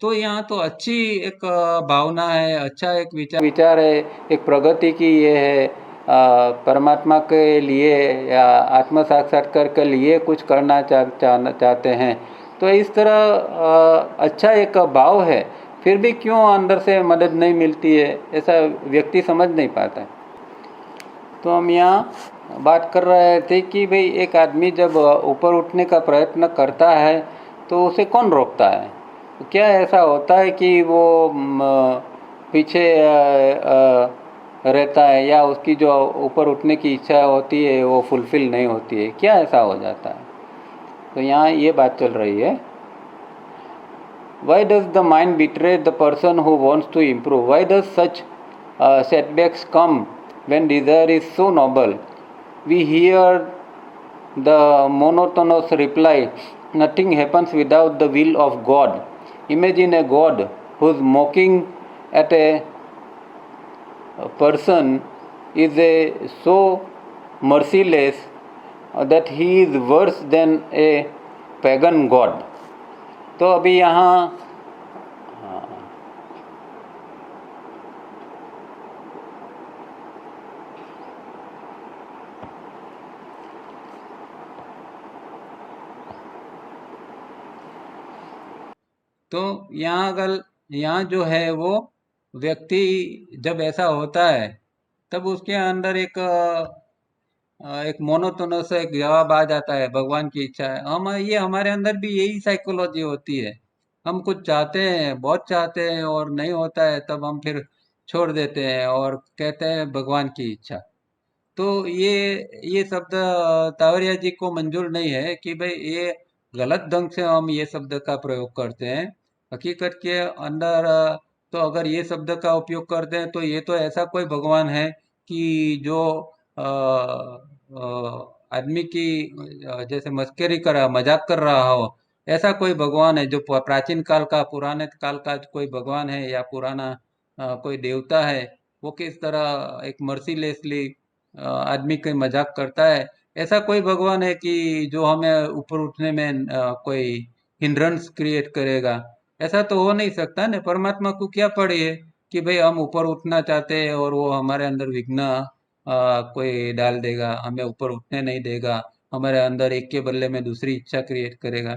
तो यहाँ तो अच्छी एक भावना है, अच्छा एक विचार है, एक प्रगति की ये है, परमात्मा के लिए या आत्म साक्षात्कार के लिए कुछ करना चाहते हैं। तो इस तरह अच्छा एक भाव है, फिर भी क्यों अंदर से मदद नहीं मिलती है, ऐसा व्यक्ति समझ नहीं पाता है। तो हम यहाँ बात कर रहे थे कि भाई एक आदमी जब ऊपर उठने का प्रयत्न करता है तो उसे कौन रोकता है? क्या ऐसा होता है कि वो पीछे रहता है, या उसकी जो ऊपर उठने की इच्छा होती है वो फुलफिल नहीं होती है? क्या ऐसा हो जाता है? तो यहाँ ये बात चल रही है। Why does the mind betray the person who wants to improve? Why does such setbacks come when desire is so noble? We hear the monotonous reply, nothing happens without the will of God. Imagine a God who's mocking at a person is so merciless that he is worse than a pagan god. तो अभी यहाँ तो यहाँ जो है वो व्यक्ति जब ऐसा होता है तब उसके अंदर एक मोनोटोनस एक जवाब आ जाता है, भगवान की इच्छा है। हम ये हमारे अंदर भी यही साइकोलॉजी होती है। हम कुछ चाहते हैं, बहुत चाहते हैं, और नहीं होता है तब हम फिर छोड़ देते हैं और कहते हैं भगवान की इच्छा। तो ये शब्द तावरिया जी को मंजूर नहीं है कि भाई ये गलत ढंग से हम ये शब्द का प्रयोग करते हैं। हकीकत के अंदर तो अगर ये शब्द का उपयोग करते हैं तो ये तो ऐसा कोई भगवान है कि जो आदमी की जैसे मस्करी कर रहा, मजाक कर रहा हो। ऐसा कोई भगवान है जो प्राचीन काल का, पुराने काल का कोई भगवान है या पुराना कोई देवता है, वो किस तरह एक मर्सीलेसली आदमी की मजाक करता है। ऐसा कोई भगवान है कि जो हमें ऊपर उठने में कोई हिंड्रेंस क्रिएट करेगा? ऐसा तो हो नहीं सकता ना। परमात्मा को क्या पड़ी है कि भाई हम ऊपर उठना चाहते हैं और वो हमारे अंदर विघ्न कोई डाल देगा, हमें ऊपर उठने नहीं देगा, हमारे अंदर एक के बदले में दूसरी इच्छा क्रिएट करेगा।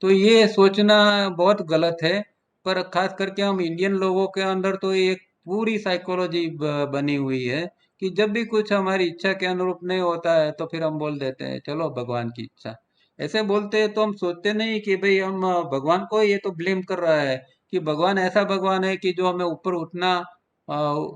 तो ये सोचना बहुत गलत है। पर खास करके हम इंडियन लोगों के अंदर तो एक पूरी साइकोलॉजी बनी हुई है कि जब भी कुछ हमारी इच्छा के अनुरूप नहीं होता है तो फिर हम बोल देते हैं चलो भगवान की इच्छा। ऐसे बोलते हैं तो हम सोचते नहीं कि भाई हम भगवान को ये तो ब्लेम कर रहा है कि भगवान ऐसा भगवान है कि जो हमें ऊपर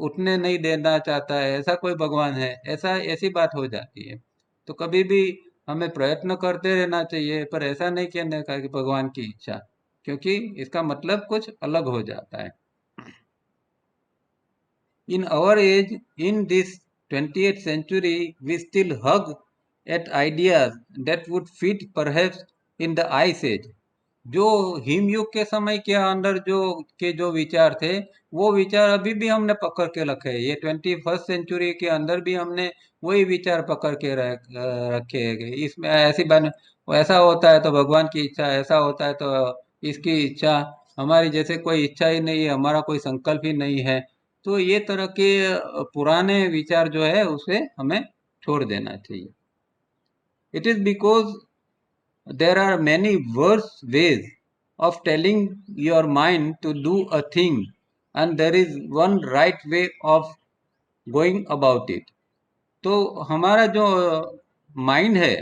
उठने नहीं देना चाहता है। ऐसा कोई भगवान है? ऐसी बात हो जाती है। तो कभी भी हमें प्रयत्न करते रहना चाहिए, पर ऐसा नहीं कहने का कि भगवान की इच्छा, क्योंकि इसका मतलब कुछ अलग हो जाता है। In our age, in this 20th century, we still hug at ideas that would fit perhaps in the ice age. जो हिमयुग के समय के अंदर जो विचार थे, वो विचार अभी भी हमने पकड़ के रखे हैं। ये 21st सेंचुरी के अंदर भी हमने वही विचार पकड़ के रखे हैं। इसमें ऐसी बन ऐसा होता है तो भगवान की इच्छा, ऐसा होता है तो इसकी इच्छा। हमारी जैसे कोई इच्छा ही नहीं है, हमारा कोई संकल्प ही नहीं है। तो ये तरह के पुराने विचार जो है उसे हमें छोड़ देना चाहिए। It is because there are many worse ways of telling your mind to do a thing and there is one right way of going about it. तो हमारा जो माइंड है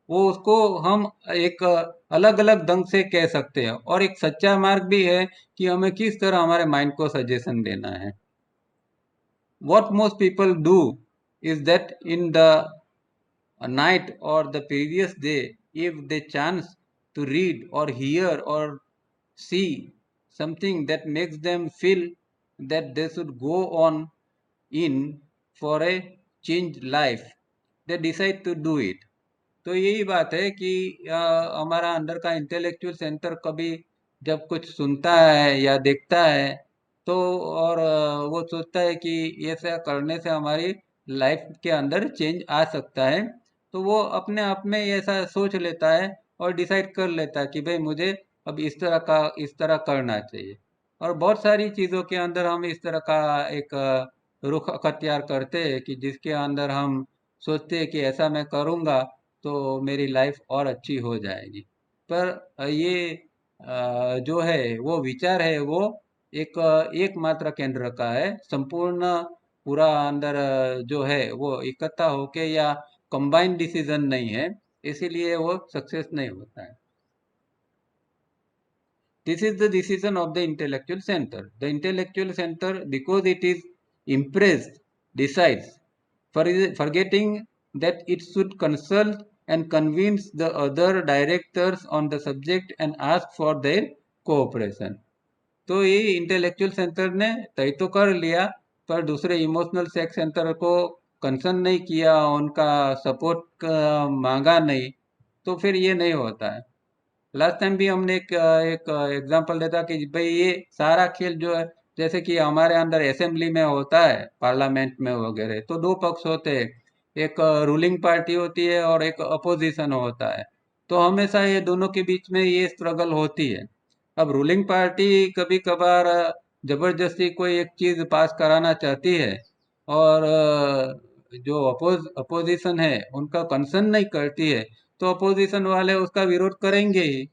वो उसको हम एक अलग अलग ढंग से कह सकते हैं, और एक सच्चा मार्ग भी है कि हमें किस तरह हमारे माइंड को सजेशन देना है. What most people do is that in the night or the previous day, if they chance to read or hear or see something that makes them feel that they should go on in for a changed life, they decide to do it. तो यही बात है कि हमारा अंदर का intellectual centre कभी जब कुछ सुनता है या देखता है, तो और वो सोचता है कि ऐसा करने से हमारी लाइफ के अंदर चेंज आ सकता है, तो वो अपने आप में ऐसा सोच लेता है और डिसाइड कर लेता है कि भाई मुझे अब इस तरह करना चाहिए. और बहुत सारी चीज़ों के अंदर हम इस तरह का एक रुख अख्तियार करते हैं कि जिसके अंदर हम सोचते हैं कि ऐसा मैं करूँगा तो मेरी लाइफ और अच्छी हो जाएगी. पर ये जो है वो विचार है वो एकमात्र केंद्र का है, संपूर्ण पूरा अंदर जो है वो इकट्ठा होके या कंबाइंड डिसीजन नहीं है, इसीलिए वो सक्सेस नहीं होता है. This is the decision of the intellectual center. The intellectual center, because it is impressed, decides, forgetting that it should consult and convince the other directors on the subject and ask for their cooperation. तो ये intellectual centre ने तय तो कर लिया, पर दूसरे emotional sex centre को कंसर्न नहीं किया, उनका सपोर्ट मांगा नहीं, तो फिर ये नहीं होता है. लास्ट टाइम भी हमने एक एग्जांपल देता कि भाई ये सारा खेल जो है, जैसे कि हमारे अंदर असेंबली में होता है, पार्लियामेंट में वगैरह, तो दो पक्ष होते हैं, एक रूलिंग पार्टी होती है और एक अपोजिशन होता है. तो हमेशा ये दोनों के बीच में ये स्ट्रगल होती है. अब रूलिंग पार्टी कभी कभार जबरदस्ती कोई एक चीज पास कराना चाहती है, और जो अपोजिशन है उनका कंसर्न नहीं करती है, तो अपोजिशन वाले उसका विरोध करेंगे ही.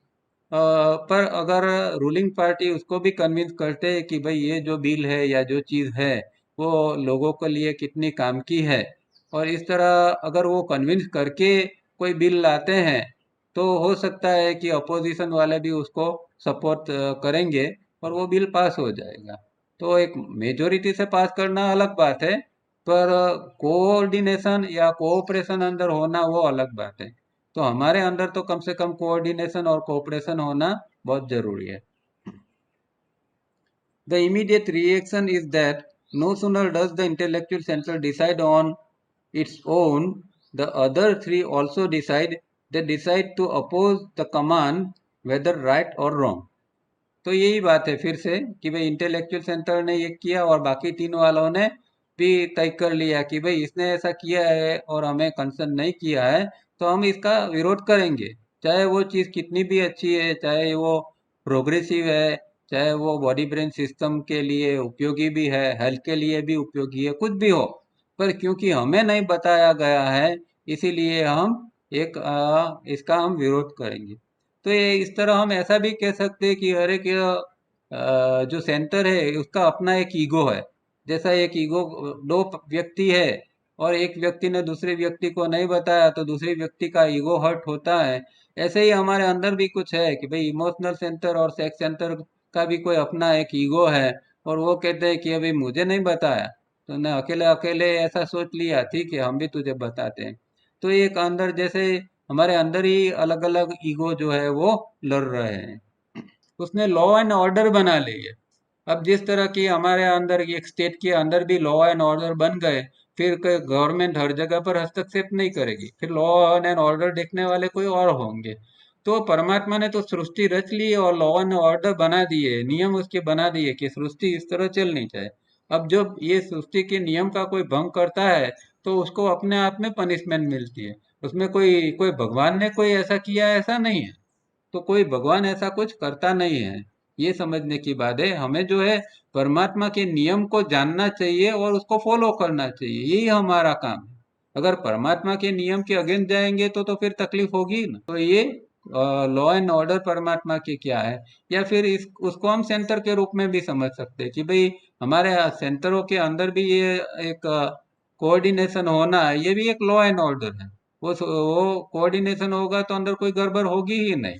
पर अगर रूलिंग पार्टी उसको भी कन्विंस करते हैं कि भाई ये जो बिल है या जो चीज़ है वो लोगों के लिए कितनी काम की है, और इस तरह अगर वो कन्विंस करके कोई बिल लाते हैं, तो हो सकता है कि अपोजिशन वाले भी उसको सपोर्ट करेंगे और वो बिल पास हो जाएगा. तो एक मेजोरिटी से पास करना अलग बात है, पर कोऑर्डिनेशन या कोऑपरेशन अंदर होना वो अलग बात है. तो हमारे अंदर तो कम से कम कोऑर्डिनेशन और कोऑपरेशन होना बहुत जरूरी है. The immediate reaction is that no sooner does the intellectual center decide on its own, the other three also decide. They decide to oppose the command, whether right or wrong. तो यही बात है फिर से कि भाई इंटेलेक्चुअल सेंटर ने ये किया और बाकी तीन वालों ने भी तय कर लिया कि भाई इसने ऐसा किया है और हमें कंसर्न नहीं किया है, तो हम इसका विरोध करेंगे, चाहे वो चीज़ कितनी भी अच्छी है, चाहे वो प्रोग्रेसिव है, चाहे वो बॉडी ब्रेन सिस्टम के लिए उपयोगी भी है, हेल्थ के लिए भी उपयोगी है, कुछ भी हो, पर क्योंकि हमें नहीं बताया गया है, इसीलिए हम इसका हम विरोध करेंगे. तो ये इस तरह हम ऐसा भी कह सकते हैं कि हर एक जो सेंटर है उसका अपना एक ईगो है. जैसा एक ईगो, दो व्यक्ति है और एक व्यक्ति ने दूसरे व्यक्ति को नहीं बताया तो दूसरे व्यक्ति का ईगो हर्ट होता है, ऐसे ही हमारे अंदर भी कुछ है कि भाई इमोशनल सेंटर और सेक्स सेंटर का भी कोई अपना एक ईगो है, और वो कहते हैं कि अभी मुझे नहीं बताया, तो ने अकेले अकेले ऐसा सोच लिया, ठीक है हम भी तुझे बताते हैं. तो एक अंदर जैसे हमारे अंदर ही अलग अलग ईगो जो है वो लड़ रहे हैं. उसने लॉ एंड ऑर्डर बना ली है. अब जिस तरह की हमारे अंदर एक स्टेट के अंदर भी लॉ एंड ऑर्डर बन गए, फिर गवर्नमेंट हर जगह पर हस्तक्षेप नहीं करेगी, फिर लॉ एंड ऑर्डर देखने वाले कोई और होंगे. तो परमात्मा ने तो सृष्टि रच ली है और लॉ एंड ऑर्डर बना दिए, नियम उसके बना दिए कि सृष्टि इस तरह चलनी चाहिए. अब जब ये सृष्टि के नियम का कोई भंग करता है, तो उसको अपने आप में पनिशमेंट मिलती है. उसमें कोई कोई भगवान ने कोई ऐसा किया, ऐसा नहीं है. तो कोई भगवान ऐसा कुछ करता नहीं है. ये समझने की बात है, हमें जो है परमात्मा के नियम को जानना चाहिए और उसको फॉलो करना चाहिए, यही हमारा काम है. अगर परमात्मा के नियम के अगेंस्ट जाएंगे तो फिर तकलीफ होगी ना. तो ये लॉ एंड ऑर्डर परमात्मा की क्या है, या फिर इस उसको हम सेंटर के रूप में भी समझ सकते हैं कि भाई हमारे सेंटरों के अंदर भी ये एक कोऑर्डिनेशन होना है, ये भी एक लॉ एंड ऑर्डर है। वो कोऑर्डिनेशन होगा तो अंदर कोई गड़बड़ होगी ही नहीं।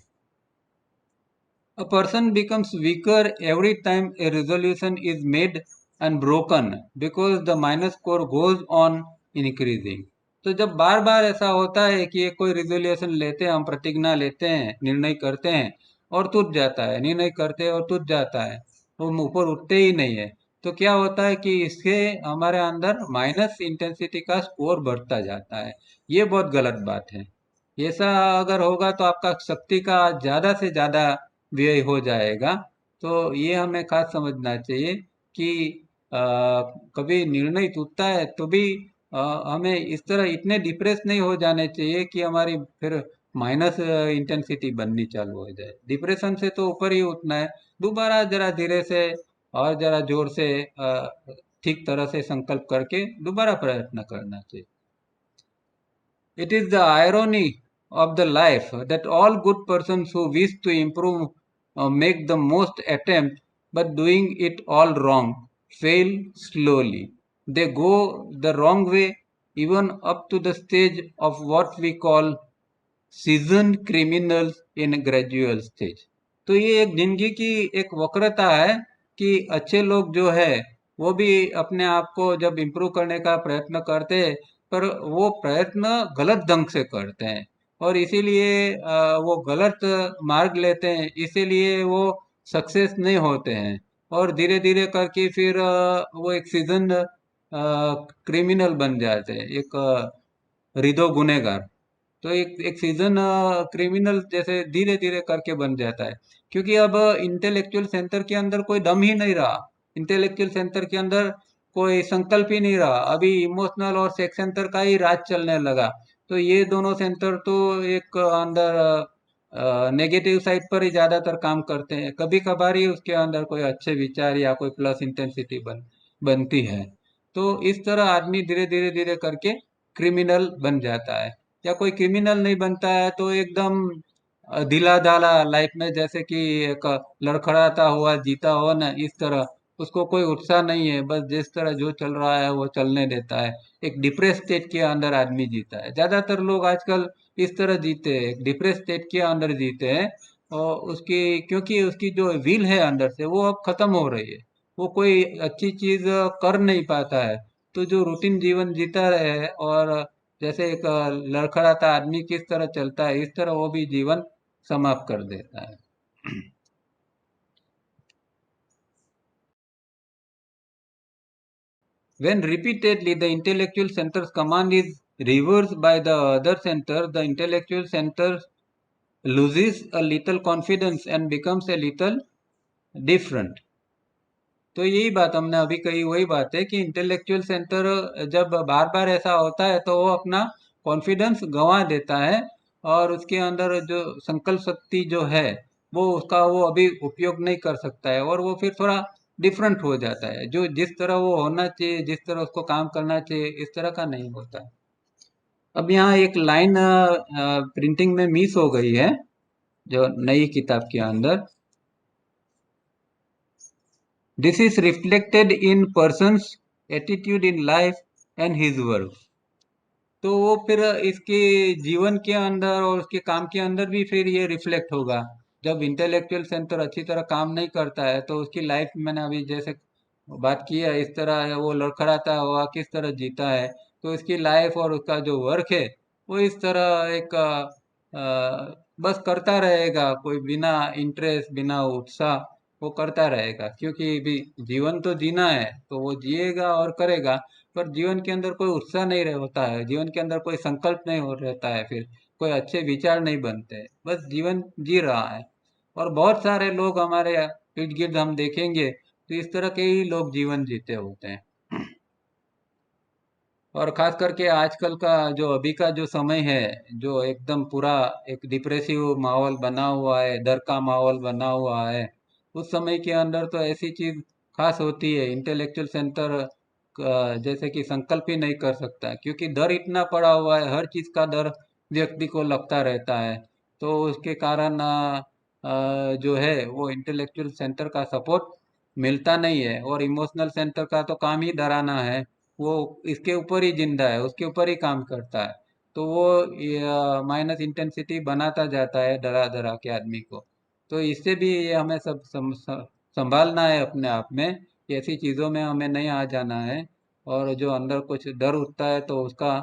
A person becomes weaker every time a resolution is made and broken because the minus score goes on increasing. तो जब बार बार ऐसा होता है कि ये कोई रिजोल्यूशन लेते हैं, हम प्रतिज्ञा लेते हैं, निर्णय करते हैं और टूट जाता है, निर्णय करते हैं और टूट जाता है, वो ऊपर उठते ही नहीं है, तो क्या होता है कि इससे हमारे अंदर माइनस इंटेंसिटी का स्कोर बढ़ता जाता है। ये बहुत गलत बात है। ऐसा अगर होगा तो आपका शक्ति का ज़्यादा से ज़्यादा व्यय हो जाएगा। तो ये हमें खास समझना चाहिए कि अ, कभी निर्णय टूटता है तो भी हमें इस तरह इतने डिप्रेस नहीं हो जाने चाहिए कि हमारी फिर माइनस इंटेंसिटी बननी चालू हो जाए। डिप्रेशन से तो ऊपर ही उठना है। दोबारा जरा धीरे से और जरा जोर से ठीक तरह से संकल्प करके दोबारा प्रयत्न करना चाहिए। It is the irony of the life that all good persons who wish to improve make the most attempt, but doing it all wrong, fail slowly. They go the wrong way, even up to the stage of what we call seasoned criminals in a gradual stage. तो ये एक जिंदगी की एक वक्रता है कि अच्छे लोग जो है वो भी अपने आप को जब इम्प्रूव करने का प्रयत्न करते हैं, पर वो प्रयत्न गलत ढंग से करते हैं और इसीलिए वो गलत मार्ग लेते हैं, इसीलिए वो सक्सेस नहीं होते हैं और धीरे धीरे करके फिर वो एक सीजन क्रिमिनल बन जाते हैं, एक रिदो गुनेगार। तो एक सीजन क्रिमिनल जैसे धीरे धीरे करके बन जाता है, क्योंकि अब इंटेलेक्चुअल सेंटर के अंदर कोई दम ही नहीं रहा। इंटेलेक्चुअल सेंटर के अंदर कोई संकल्प ही नहीं रहा। अभी इमोशनल और सेक्स सेंटर का ही राज चलने लगा। तो ये दोनों सेंटर तो एक अंदर नेगेटिव साइड पर ही ज्यादातर काम करते हैं। कभी कभार ही उसके अंदर कोई अच्छे विचार या कोई प्लस इंटेंसिटी बनती है। तो इस तरह आदमी धीरे धीरे धीरे करके क्रिमिनल बन जाता है। या कोई क्रिमिनल नहीं बनता है तो एकदम ढीला ढाला लाइफ में, जैसे कि एक लड़खड़ाता हुआ जीता हो ना, इस तरह उसको कोई उत्साह नहीं है, बस जिस तरह जो चल रहा है वो चलने देता है। एक डिप्रेस स्टेट के अंदर आदमी जीता है। ज्यादातर लोग आजकल इस तरह जीते हैं, एक डिप्रेस स्टेट के अंदर जीते हैं। और उसकी क्योंकि उसकी जो विल है अंदर से वो अब खत्म हो रही है, वो कोई अच्छी चीज कर नहीं पाता है। तो जो रूटीन जीवन जीता रहे और जैसे एक लड़खड़ाता आदमी किस तरह चलता है, इस तरह वो भी जीवन समाप्त कर देता है। When repeatedly the intellectual center's command is reversed by the other center, the intellectual center loses a little confidence and becomes a little different. तो यही बात हमने अभी कही, वही बात है कि इंटेलेक्चुअल सेंटर जब बार बार ऐसा होता है तो वो अपना कॉन्फिडेंस गंवा देता है और उसके अंदर जो संकल्प शक्ति जो है वो उसका वो अभी उपयोग नहीं कर सकता है और वो फिर थोड़ा डिफरेंट हो जाता है। जो जिस तरह वो होना चाहिए, जिस तरह उसको काम करना चाहिए, इस तरह का नहीं होता है। अब यहाँ एक लाइन प्रिंटिंग में मिस हो गई है, जो नई किताब के अंदर, this is reflected in persons attitude in life and his work. तो वो फिर इसके जीवन के अंदर और उसके काम के अंदर भी फिर ये रिफ्लेक्ट होगा। जब इंटेलेक्चुअल सेंटर अच्छी तरह काम नहीं करता है तो उसकी लाइफ, मैंने अभी जैसे बात की है, इस तरह है, वो लड़खड़ाता हुआ किस तरह जीता है, तो इसकी लाइफ और उसका जो वर्क है वो इस तरह एक बस करता रहेगा, कोई बिना इंटरेस्ट बिना उत्साह वो करता रहेगा। क्योंकि भी जीवन तो जीना है तो वो जिएगा और करेगा, पर जीवन के अंदर कोई उत्साह नहीं होता है, जीवन के अंदर कोई संकल्प नहीं हो रहता है, फिर कोई अच्छे विचार नहीं बनते, बस जीवन जी रहा है। और बहुत सारे लोग हमारे इर्द गिर्द हम देखेंगे तो इस तरह के ही लोग जीवन जीते होते हैं। और खास करके आजकल का जो अभी का जो समय है, जो एकदम पूरा एक डिप्रेसिव माहौल बना हुआ है, डर का माहौल बना हुआ है, उस समय के अंदर तो ऐसी चीज खास होती है। इंटेलेक्चुअल सेंटर जैसे कि संकल्प ही नहीं कर सकता है, क्योंकि डर इतना पड़ा हुआ है, हर चीज का डर व्यक्ति को लगता रहता है। तो उसके कारण जो है वो इंटेलेक्चुअल सेंटर का सपोर्ट मिलता नहीं है, और इमोशनल सेंटर का तो काम ही डराना है। वो इसके ऊपर ही जिंदा है, उसके ऊपर ही काम करता है। तो वो माइनस इंटेंसिटी बनाता जाता है डरा डरा के आदमी को। तो इससे भी ये हमें संभालना है अपने आप में, कि ऐसी चीज़ों में हमें नहीं आ जाना है। और जो अंदर कुछ डर उठता है तो उसका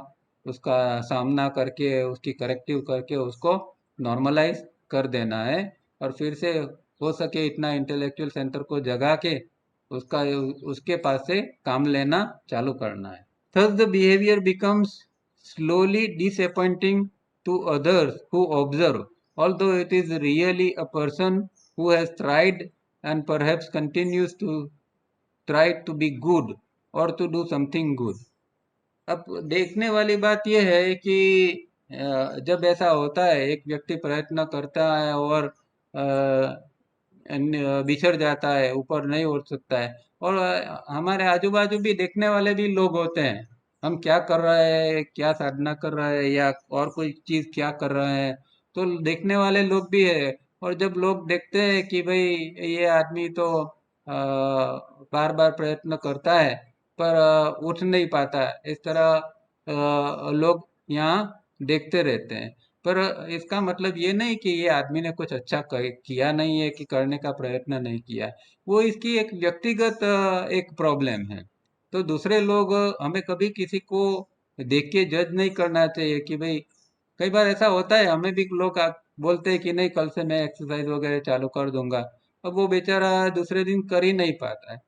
उसका सामना करके, उसकी करेक्टिव करके उसको नॉर्मलाइज कर देना है। और फिर से हो सके इतना इंटेलेक्चुअल सेंटर को जगा के उसका उसके पास से काम लेना चालू करना है। Thus the behavior becomes slowly disappointing to others who observe, although it is really a person who has tried and perhaps continues to try to be good or to do something good. अब देखने वाली बात यह है कि जब ऐसा होता है, एक व्यक्ति प्रयत्न करता है और बिछड़ जाता है, ऊपर नहीं उठ सकता है, और हमारे आजू बाजू भी देखने वाले भी लोग होते हैं, हम क्या कर रहे हैं, क्या साधना कर रहे हैं, या और कोई चीज क्या कर रहे हैं, तो देखने वाले लोग भी है। और जब लोग देखते हैं कि भाई ये आदमी तो बार बार प्रयत्न करता है पर उठ नहीं पाता, इस तरह लोग यहाँ देखते रहते हैं। पर इसका मतलब ये नहीं कि ये आदमी ने कुछ अच्छा किया नहीं है, कि करने का प्रयत्न नहीं किया है। वो इसकी एक व्यक्तिगत एक प्रॉब्लम है। तो दूसरे लोग हमें कभी किसी को देख के जज नहीं करना चाहिए कि भाई, कई बार ऐसा होता है, हमें भी लोग बोलते हैं कि नहीं कल से मैं एक्सरसाइज वगैरह चालू कर दूंगा। अब वो बेचारा दूसरे दिन कर ही नहीं पाता है।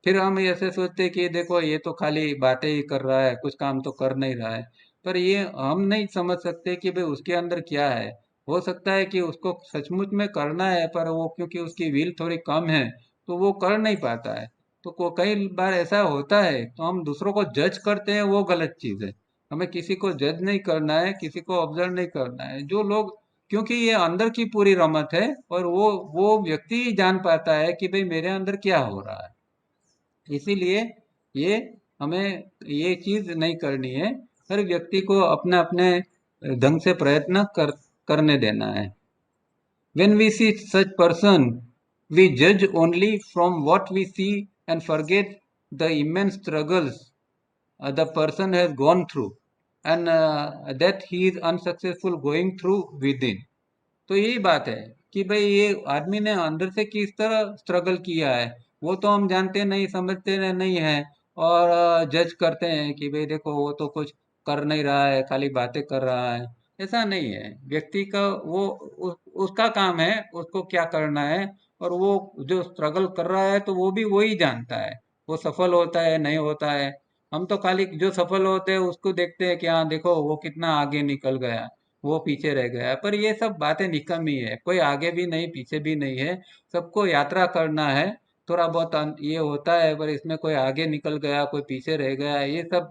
फिर हम ऐसे सोचते हैं कि देखो ये तो खाली बातें ही कर रहा है, कुछ काम तो कर नहीं रहा है। पर ये हम नहीं समझ सकते कि भाई उसके अंदर क्या है। हो सकता है कि उसको सचमुच में करना है, पर वो क्योंकि उसकी विल थोड़ी कम है तो वो कर नहीं पाता है। तो कई बार ऐसा होता है, तो हम दूसरों को जज करते हैं, वो गलत चीज़ है। हमें किसी को जज नहीं करना है, किसी को ऑब्जर्व नहीं करना है। जो लोग, क्योंकि ये अंदर की पूरी रमत है, और वो व्यक्ति ही जान पाता है कि भाई मेरे अंदर क्या हो रहा है। इसीलिए ये हमें ये चीज नहीं करनी है। हर व्यक्ति को अपने अपने ढंग से प्रयत्न करने देना है। When we see such person, we judge only from what we see and forget the immense struggles the person has gone through, and that he is unsuccessful going through within. तो यही बात है कि भाई ये आदमी ने अंदर से किस तरह स्ट्रगल किया है, वो तो हम जानते नहीं, समझते नहीं है। और जज करते हैं कि भाई देखो वो तो कुछ कर नहीं रहा है, खाली बातें कर रहा है। ऐसा नहीं है। व्यक्ति का वो उसका काम है, उसको क्या करना है। और वो जो स्ट्रगल कर रहा है तो वो भी वही जानता है, वो सफल होता है नहीं होता है। हम तो खाली जो सफल होते हैं उसको देखते हैं कि हाँ देखो वो कितना आगे निकल गया, वो पीछे रह गया। पर ये सब बातें निकम्मी है, कोई आगे भी नहीं पीछे भी नहीं है। सबको यात्रा करना है। थोड़ा बहुत ये होता है, पर इसमें कोई आगे निकल गया कोई पीछे रह गया, ये सब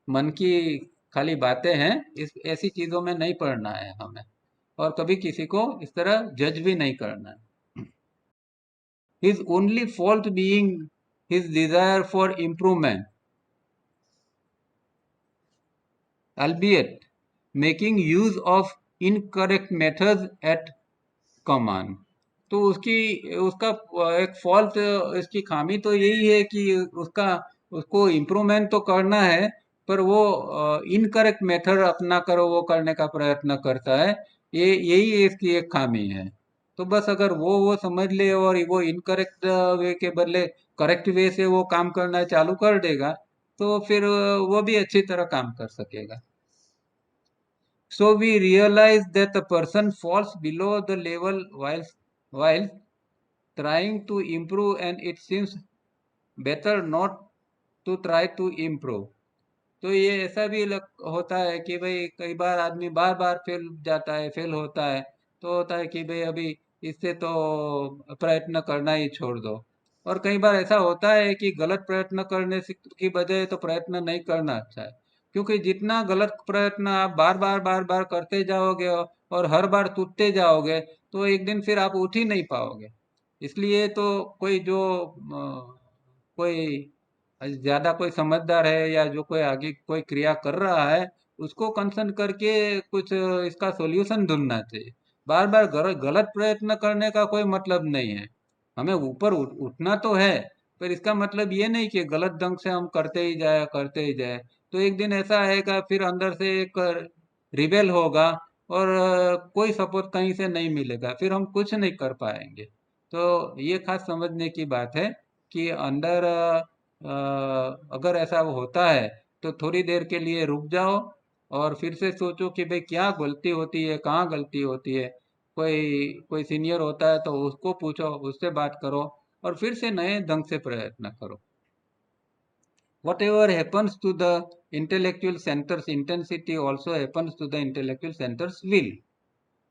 मन की खाली बातें हैं। इस ऐसी चीजों में नहीं पड़ना है हमें, और कभी किसी को इस तरह जज भी नहीं करना है। His only fault being his desire for improvement, albeit making use of incorrect methods at कमान। तो उसकी उसका एक फॉल्ट, इसकी खामी तो यही है कि उसका उसको इम्प्रूवमेंट तो करना है, पर वो इनकरेक्ट मेथड अपना कर वो करने का प्रयत्न करता है। ये यही इसकी एक खामी है। तो बस अगर वो समझ ले और वो इनकरेक्ट वे के बदले करेक्ट वे से वो काम करना चालू कर देगा, तो फिर वो भी अच्छी तरह काम कर सकेगा। So we realize that the person falls below the level while trying to improve, and it seems better not to try to improve. तो ये ऐसा भी होता है कि भाई कई बार आदमी बार बार फेल जाता है, फेल होता है, तो होता है कि भाई अभी इससे तो प्रयत्न करना ही छोड़ दो। और कई बार ऐसा होता है कि गलत प्रयत्न करने से की बजाय तो प्रयत्न नहीं करना अच्छा है। क्योंकि जितना गलत प्रयत्न आप बार बार करते जाओगे और हर बार टूटते जाओगे, तो एक दिन फिर आप उठ ही नहीं पाओगे। इसलिए तो कोई जो कोई ज्यादा कोई समझदार है, या जो कोई आगे कोई क्रिया कर रहा है, उसको कंसर्न करके कुछ इसका सॉल्यूशन ढूंढना चाहिए। बार बार गलत प्रयत्न करने का कोई मतलब नहीं है। हमें ऊपर उठना तो है, पर इसका मतलब ये नहीं कि गलत ढंग से हम करते ही जाए। तो एक दिन ऐसा आएगा, फिर अंदर से एक रिबेल होगा, और कोई सपोर्ट कहीं से नहीं मिलेगा, फिर हम कुछ नहीं कर पाएंगे। तो ये खास समझने की बात है कि अंदर अगर ऐसा होता है तो थोड़ी देर के लिए रुक जाओ, और फिर से सोचो कि भाई क्या गलती होती है, कहाँ गलती होती है। कोई कोई सीनियर होता है तो उसको पूछो, उससे बात करो, और फिर से नए ढंग से प्रयत्न करो। Whatever happens to the intellectual center's intensity also happens to the intellectual center's will.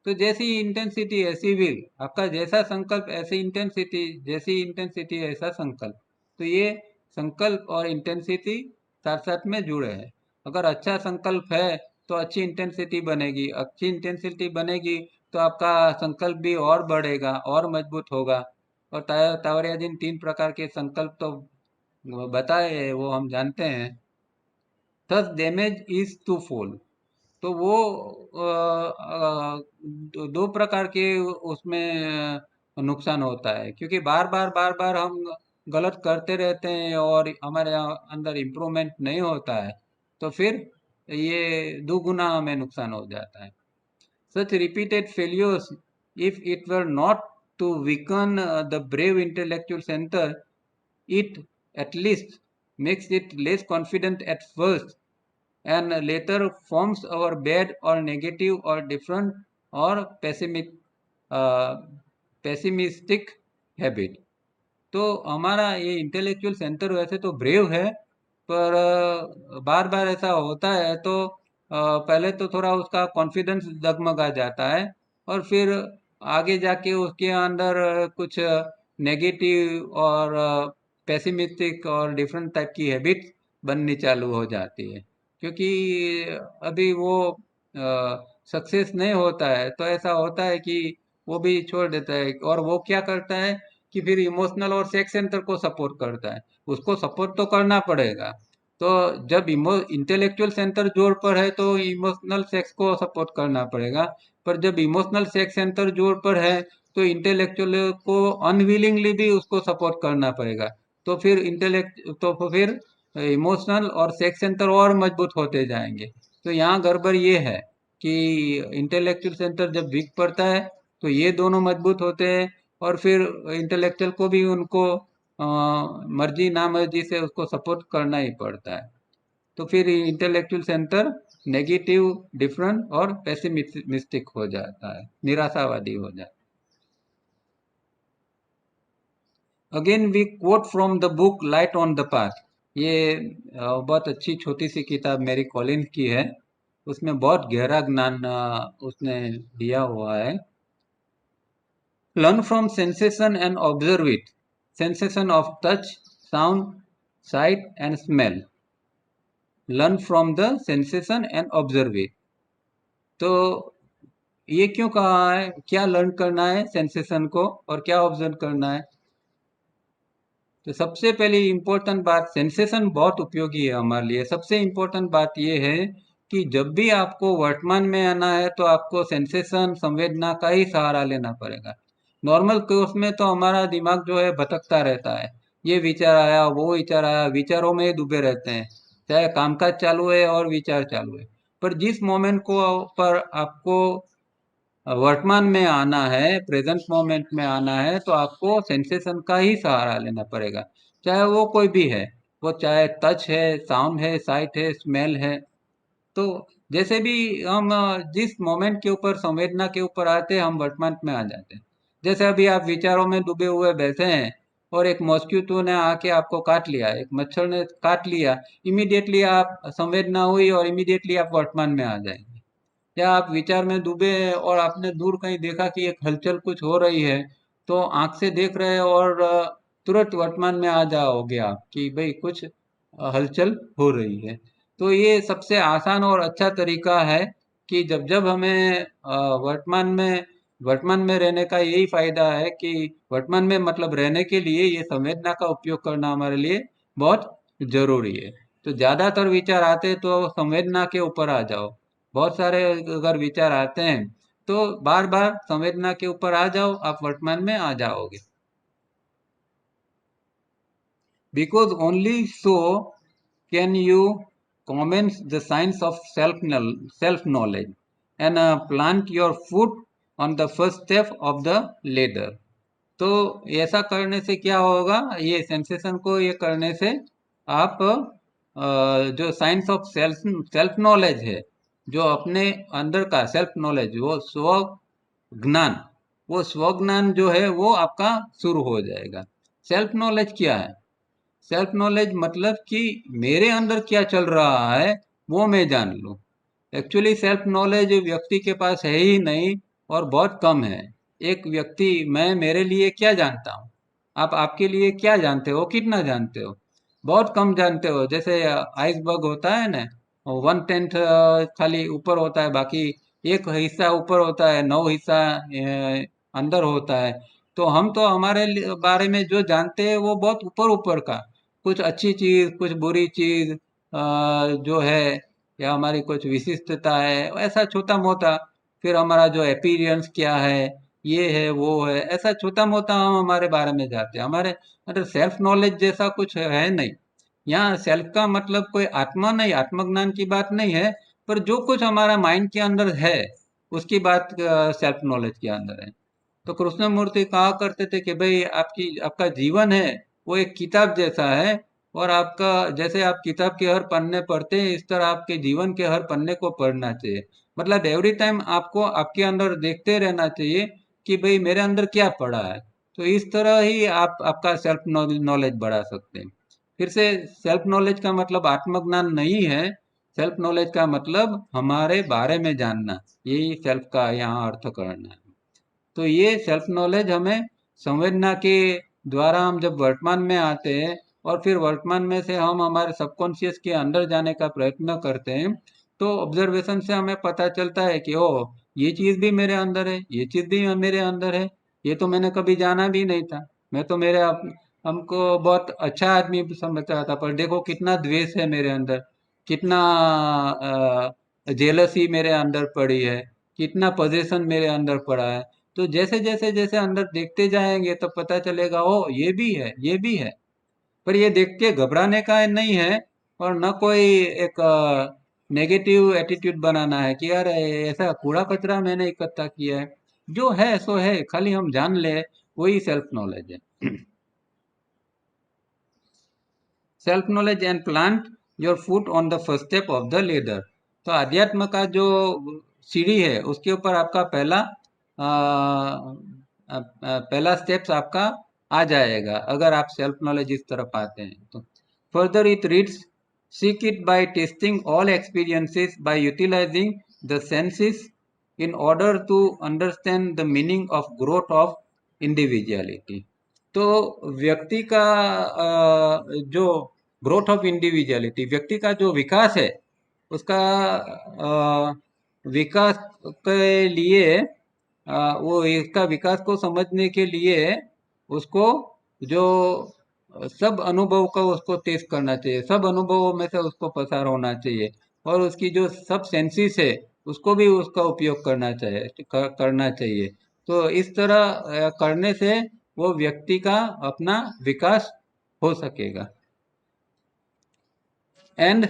तो जैसी इंटेंसिटी ऐसी विल, आपका जैसा संकल्प ऐसी इंटेंसिटी, जैसी इंटेंसिटी ऐसा संकल्प। तो ये संकल्प और इंटेंसिटी साथ साथ में जुड़े हैं। अगर अच्छा संकल्प है तो अच्छी इंटेंसिटी बनेगी, अच्छी इंटेंसिटी बनेगी तो आपका संकल्प भी और बढ़ेगा और मजबूत होगा। और तावरिया जी ने 3 प्रकार के संकल्प तो बताए, वो हम जानते हैं। थस डैमेज इज टू फोल। तो वो दो प्रकार के उसमें नुकसान होता है, क्योंकि बार बार हम गलत करते रहते हैं और हमारे अंदर इम्प्रूवमेंट नहीं होता है, तो फिर ये दुगुना हमें नुकसान हो जाता है। Such repeated failures, if it were not to weaken the brave intellectual centre, it at least makes it less confident at first, and later forms our bad or negative or different or uh, pessimistic habit। तो हमारा ये intellectual centre वैसे तो brave है, पर बार बार ऐसा होता है तो पहले तो थोड़ा उसका कॉन्फिडेंस डगमगा जाता है, और फिर आगे जाके उसके अंदर कुछ नेगेटिव और पेसिमिस्टिक और डिफरेंट टाइप की हैबिट्स बननी चालू हो जाती है। क्योंकि अभी वो सक्सेस नहीं होता है, तो ऐसा होता है कि वो भी छोड़ देता है, और वो क्या करता है कि फिर इमोशनल और सेक्स सेंटर को सपोर्ट करता है। उसको सपोर्ट तो करना पड़ेगा। तो जब इंटेलेक्चुअल सेंटर जोर पर है तो इमोशनल सेक्स को सपोर्ट करना पड़ेगा, पर जब इमोशनल सेक्स सेंटर जोर पर है तो इंटेलेक्चुअल को अनविलिंगली भी उसको सपोर्ट करना पड़ेगा। तो फिर इमोशनल और सेक्स सेंटर और मजबूत होते जाएंगे। तो यहाँ गड़बड़ ये है कि इंटेलेक्चुअल सेंटर जब वीक पड़ता है तो ये दोनों मजबूत होते हैं, और फिर इंटेलेक्चुअल को भी उनको मर्जी ना मर्जी से उसको सपोर्ट करना ही पड़ता है। तो फिर इंटेलेक्चुअल सेंटर नेगेटिव, डिफरेंट और पेसिमिस्टिक हो जाता है, निराशावादी हो जाता है। Again we quote from the book Light on the Path. ये बहुत अच्छी छोटी सी किताब मेरी कॉलिन्स की है। उसमें बहुत गहरा ज्ञान उसने दिया हुआ है। Learn from sensation and observe it. Sensation of touch, sound, sight and smell. Learn from the sensation and observe it. तो ये क्यों कहा है, क्या लर्न करना है सेंसेशन को और क्या ऑब्जर्व करना है? तो सबसे पहली इम्पोर्टेंट बात, सेंसेशन बहुत उपयोगी है हमारे लिए। सबसे इम्पोर्टेंट बात यह है कि जब भी आपको वर्तमान में आना है तो आपको सेंसेशन, संवेदना का ही सहारा लेना पड़ेगा। नॉर्मल कोर्स में तो हमारा दिमाग जो है भटकता रहता है, ये विचार आया वो विचार आया, विचारों में ही डूबे रहते हैं, चाहे कामकाज चालू है और विचार चालू है। पर जिस मोमेंट को पर आपको वर्तमान में आना है, प्रेजेंट मोमेंट में आना है, तो आपको सेंसेशन का ही सहारा लेना पड़ेगा, चाहे वो कोई भी है। वो चाहे टच है, साउंड है, साइट है, स्मेल है। तो जैसे भी हम जिस मोमेंट के ऊपर, संवेदना के ऊपर आते हैं, हम वर्तमान में आ जाते हैं। जैसे अभी आप विचारों में डूबे हुए बैठे हैं और एक मॉस्क्यूटो ने आके आपको काट लिया, एक मच्छर ने काट लिया, इमीडिएटली आप संवेदना हुई और इमीडिएटली आप वर्तमान में आ जाएंगे। या आप विचार में डूबे हैं और आपने दूर कहीं देखा कि एक हलचल कुछ हो रही है, तो आंख से देख रहे हैं और तुरंत वर्तमान में आ जाओगे आप कि भाई कुछ हलचल हो रही है। तो ये सबसे आसान और अच्छा तरीका है कि जब जब हमें वर्तमान में रहने का यही फायदा है कि वर्तमान में मतलब रहने के लिए ये संवेदना का उपयोग करना हमारे लिए बहुत जरूरी है। तो ज्यादातर विचार आते तो संवेदना के ऊपर आ जाओ। बहुत सारे अगर विचार आते हैं तो बार बार संवेदना के ऊपर आ जाओ, आप वर्तमान में आ जाओगे। Because only so can you commence the science of self knowledge and plant your foot on the first step of the ladder। तो ऐसा करने से क्या होगा, ये सेंसेशन को ये करने से आप जो साइंस ऑफ सेल्फ नॉलेज है, जो अपने अंदर का सेल्फ नॉलेज, वो स्व ज्ञान, वो स्व ज्ञान जो है वो आपका शुरू हो जाएगा। सेल्फ नॉलेज क्या है? सेल्फ नॉलेज मतलब कि मेरे अंदर क्या चल रहा है वो मैं जान लूं। एक्चुअली सेल्फ नॉलेज व्यक्ति के पास है ही नहीं और बहुत कम है। एक व्यक्ति, मैं मेरे लिए क्या जानता हूँ, आप आपके लिए क्या जानते हो, कितना जानते हो? बहुत कम जानते हो। जैसे आइसबर्ग होता है ना, 1/10 खाली ऊपर होता है, बाकी एक हिस्सा ऊपर होता है, 9 हिस्सा अंदर होता है। तो हम तो हमारे बारे में जो जानते हैं वो बहुत ऊपर ऊपर का, कुछ अच्छी चीज, कुछ बुरी चीज जो है, या हमारी कुछ विशिष्टता है, ऐसा छोटा मोटा। फिर हमारा जो अपीयरेंस क्या है, ये है वो है, ऐसा छोटा मोटा हम हमारे बारे में जानते हैं। हमारे मतलब सेल्फ नॉलेज जैसा कुछ है नहीं। यहाँ सेल्फ का मतलब कोई आत्मा नहीं, आत्मज्ञान की बात नहीं है, पर जो कुछ हमारा माइंड के अंदर है उसकी बात सेल्फ नॉलेज के अंदर है। तो कृष्णमूर्ति कहा करते थे कि भाई आपकी आपका जीवन है वो एक किताब जैसा है, और आपका जैसे आप किताब के हर पन्ने पढ़ते हैं, इस तरह आपके जीवन के हर पन्ने को पढ़ना चाहिए। मतलब एवरी टाइम आपको आपके अंदर देखते रहना चाहिए कि भाई मेरे अंदर क्या पड़ा है। तो इस तरह ही आप आपका सेल्फ नॉलेज बढ़ा सकते हैं। फिर से, सेल्फ नॉलेज का मतलब आत्मज्ञान नहीं है। सेल्फ नॉलेज का मतलब हमारे बारे में जानना, यही सेल्फ का यहाँ अर्थ करना है। तो ये सेल्फ नॉलेज हमें संवेदना के द्वारा, हम जब वर्तमान में आते हैं और फिर वर्तमान में से हम हमारे सबकॉन्शियस के अंदर जाने का प्रयत्न करते हैं, तो ऑब्जर्वेशन से हमें पता चलता है कि ओ, ये चीज भी मेरे अंदर है, ये चीज भी मेरे अंदर है, ये तो मैंने कभी जाना भी नहीं था। मैं तो मेरे हमको बहुत अच्छा आदमी समझता था, पर देखो कितना द्वेष है मेरे अंदर, कितना जेलसी मेरे अंदर पड़ी है, कितना पोजीशन मेरे अंदर पड़ा है। तो जैसे जैसे जैसे अंदर देखते जाएंगे तो पता चलेगा, ओ ये भी है, ये भी है। पर ये देख के घबराने का नहीं है, और न कोई एक नेगेटिव एटीट्यूड बनाना है कि यार ऐसा कूड़ा कचरा मैंने इकट्ठा किया है। जो है सो है, खाली हम जान ले, वही सेल्फ नॉलेज है। Self knowledge and plant your foot on the first step of the ladder. तो अध्यात्म का जो सीढ़ी है उसके ऊपर आपका पहला स्टेप्स आपका आ जाएगा, अगर आप सेल्फ नॉलेज इस तरफ आते हैं तो। Further it reads, seek it by testing all experiences by utilising the senses in order to understand the meaning of growth of individuality. तो व्यक्ति का जो ग्रोथ ऑफ इंडिविजुअलिटी, व्यक्ति का जो विकास है, उसका विकास के लिए वो इसका विकास को समझने के लिए उसको जो सब अनुभव को उसको टेस्ट करना चाहिए, सब अनुभवों में से उसको पसार होना चाहिए, और उसकी जो सब सेंसेस है उसको भी उसका उपयोग करना चाहिए, करना चाहिए। तो इस तरह करने से वो व्यक्ति का अपना विकास हो सकेगा। And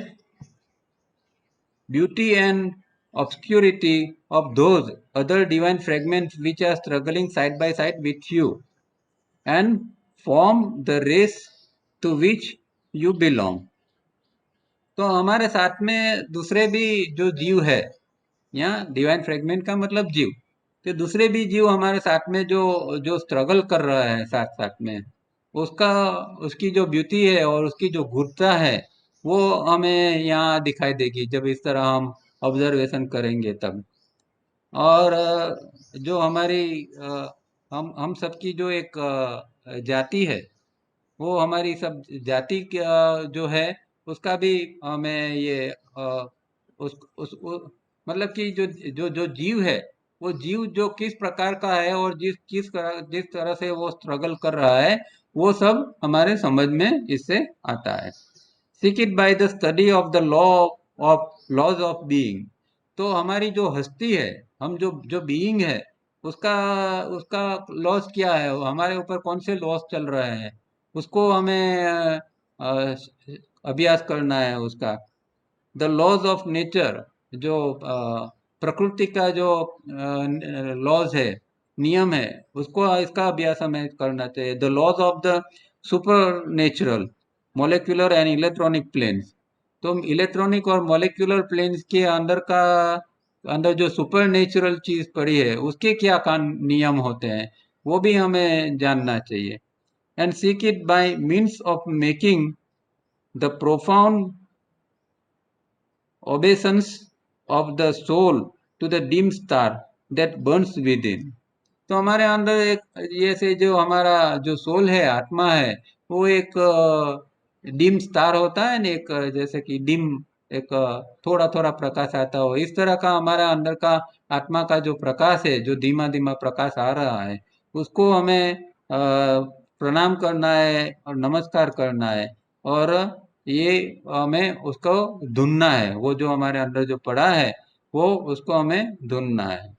beauty and obscurity of those other divine fragments which are struggling side by side with you and form the race to which you belong। तो हमारे साथ में दूसरे भी जो जीव है, यहाँ डिवाइन फ्रेगमेंट का मतलब जीव, तो दूसरे भी जीव हमारे साथ में जो जो स्ट्रगल कर रहा है साथ साथ में, उसका उसकी जो ब्यूटी है और उसकी जो गुणता है, वो हमें यहाँ दिखाई देगी जब इस तरह हम ऑब्जर्वेशन करेंगे तब। और जो हमारी हम सबकी जो एक जाति है, वो हमारी सब जाति जो है उसका भी हमें ये मतलब कि जो जो जो जीव है, वो जीव जो किस प्रकार का है और जिस तरह से वो स्ट्रगल कर रहा है, वो सब हमारे समझ में इससे आता है। Seek it by the study of the law of laws of being. तो हमारी जो हस्ती है, हम जो जो बीइंग है, उसका उसका लॉस क्या है, वो हमारे ऊपर कौन से लॉस चल रहे हैं, उसको हमें अ, अभ्यास करना है उसका। द लॉज ऑफ नेचर, जो प्रकृति का जो लॉज है, नियम है, उसको इसका अभ्यास हमें करना चाहिए। The laws of the super natural molecular and electronic planes. तो इलेक्ट्रॉनिक और मोलिकुलर प्लेन्स के अंदर जो सुपर नेचुरल चीज पड़ी है, उसके क्या नियम होते हैं, वो भी हमें जानना चाहिए। And seek it bye means of making the profound obeisance of the soul to the dim star that burns within। तो हमारे अंदर एक ये से जो हमारा जो सोल है, आत्मा है, वो एक डिम स्टार होता है ना, एक जैसे कि डिम, एक थोड़ा थोड़ा प्रकाश आता हो, इस तरह का हमारा अंदर का आत्मा का जो प्रकाश है, जो धीमा धीमा प्रकाश आ रहा है, उसको हमें प्रणाम करना है और नमस्कार करना है। और ये हमें उसको ढूंढना है, वो जो हमारे अंदर जो पड़ा है, वो उसको हमें ढूंढना है।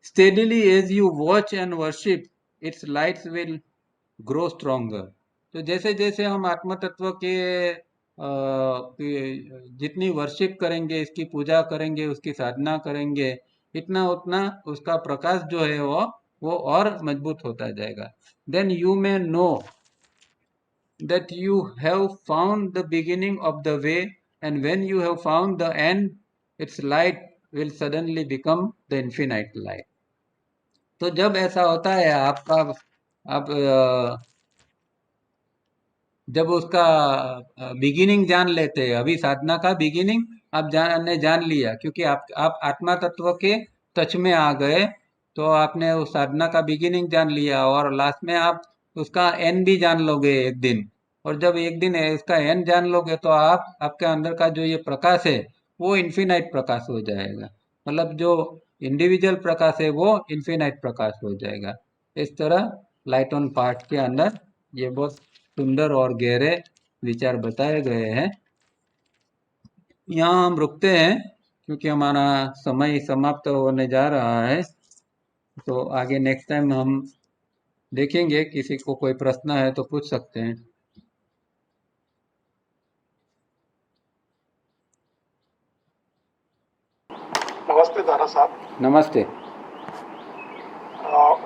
Steadily as you watch and worship, its lights will grow stronger। तो जैसे जैसे हम आत्म तत्व के जितनी वर्शिप करेंगे, इसकी पूजा करेंगे, उसकी साधना करेंगे, इतना उतना उसका प्रकाश जो है वो और मजबूत होता जाएगा। Then you may know that you have found the beginning of the way, and when you have found the end, its light will suddenly become the infinite light। तो जब ऐसा होता है आपका, आप जब उसका बिगिनिंग जान लेते हैं, अभी साधना का बिगिनिंग आप जान लिया, क्योंकि आप आत्मा तत्व के टच में आ गए, तो आपने उस साधना का बिगिनिंग जान लिया, और लास्ट में आप उसका एंड भी जान लोगे एक दिन। और जब एक दिन इसका एंड जान लोगे, तो आपके अंदर का जो ये प्रकाश है, वो इन्फिनाइट प्रकाश हो जाएगा। मतलब जो इंडिविजुअल प्रकाश है, वो इन्फिनाइट प्रकाश हो जाएगा। इस तरह लाइट ऑन पार्ट के अंदर ये बहुत सुंदर और गहरे विचार बताए गए हैं। यहाँ हम रुकते हैं, क्योंकि हमारा समय समाप्त होने जा रहा है। तो आगे नेक्स्ट टाइम हम देखेंगे, किसी को कोई प्रश्न है तो पूछ सकते हैं। नमस्ते दारा साहब। नमस्ते।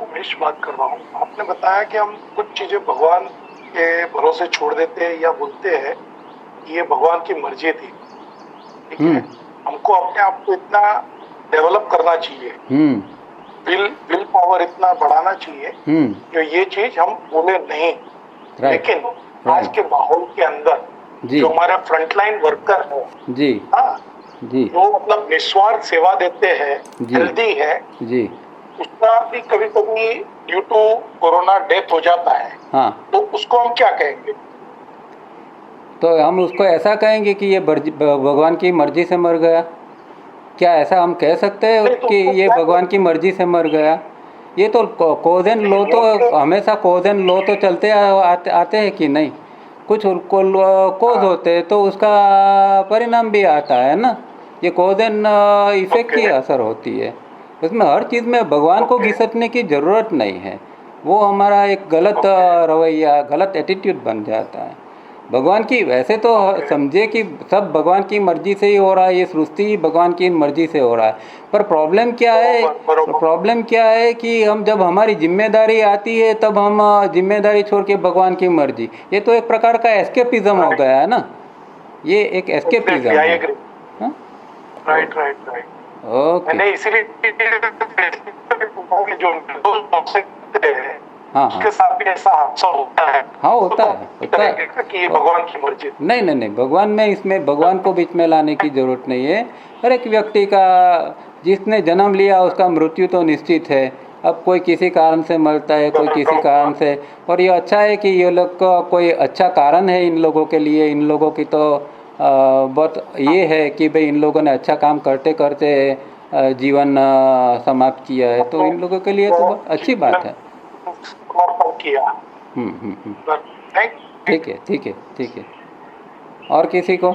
उमेश बात कर रहा हूँ। आपने बताया कि हम कुछ चीजें भगवान के भरोसे छोड़ देते हैं या बोलते हैं कि ये भगवान की मर्जी थी, ठीक है। हमको अपने आप को इतना डेवलप करना चाहिए, विल पावर इतना बढ़ाना चाहिए कि ये चीज हम बोले नहीं। लेकिन आज के माहौल के अंदर जो हमारे फ्रंटलाइन वर्कर है जी, हाँ जी, जो मतलब निस्वार्थ सेवा देते हैं, हेल्दी है जी, उसका भी कभी कभी ड्यू टू कोरोना डेथ हो जाता है। हाँ, तो उसको हम क्या कहेंगे? तो हम उसको ऐसा कहेंगे कि ये भगवान की मर्जी से मर गया। क्या ऐसा हम कह सकते हैं कि ये भगवान की मर्जी से मर गया? ये तो कोज एंड लॉ, तो हमेशा कोज एंड लॉ तो चलते आते हैं कि नहीं, कुछ कोज होते हैं तो उसका परिणाम भी आता है ना। ये कोज एंड इफेक्ट की असर होती है, उसमें हर चीज़ में भगवान को घिसटने की ज़रूरत नहीं है। वो हमारा एक गलत रवैया, गलत एटीट्यूड बन जाता है। भगवान की वैसे तो समझे कि सब भगवान की मर्जी से ही हो रहा है, ये सृष्टि ही भगवान की मर्जी से हो रहा है। पर प्रॉब्लम क्या है कि हम जब हमारी जिम्मेदारी आती है, तब हम जिम्मेदारी छोड़ के भगवान की मर्जी, ये तो एक प्रकार का एस्केपिज्म हो गया है ना। ये एक एस्केपिज्म है। Right right right. ओके, मैंने इसीलिए जो हाँ, उसके साथ भी ऐसा हादसा होता है। हाँ, होता है कि ये भगवान की मर्जी। नहीं, भगवान में, इसमें भगवान को बीच में लाने की जरूरत नहीं है। हर एक व्यक्ति का, जिसने जन्म लिया उसका मृत्यु तो निश्चित है। अब कोई किसी कारण से मरता है, कोई किसी कारण से। और ये अच्छा है कि ये लोग का कोई अच्छा कारण है इन लोगों के लिए। इन लोगों की तो बहुत ये है कि भाई इन लोगों ने अच्छा काम करते करते जीवन समाप्त किया है, तो इन लोगों के लिए तो बहुत अच्छी बात है। ठीक है। और किसी को?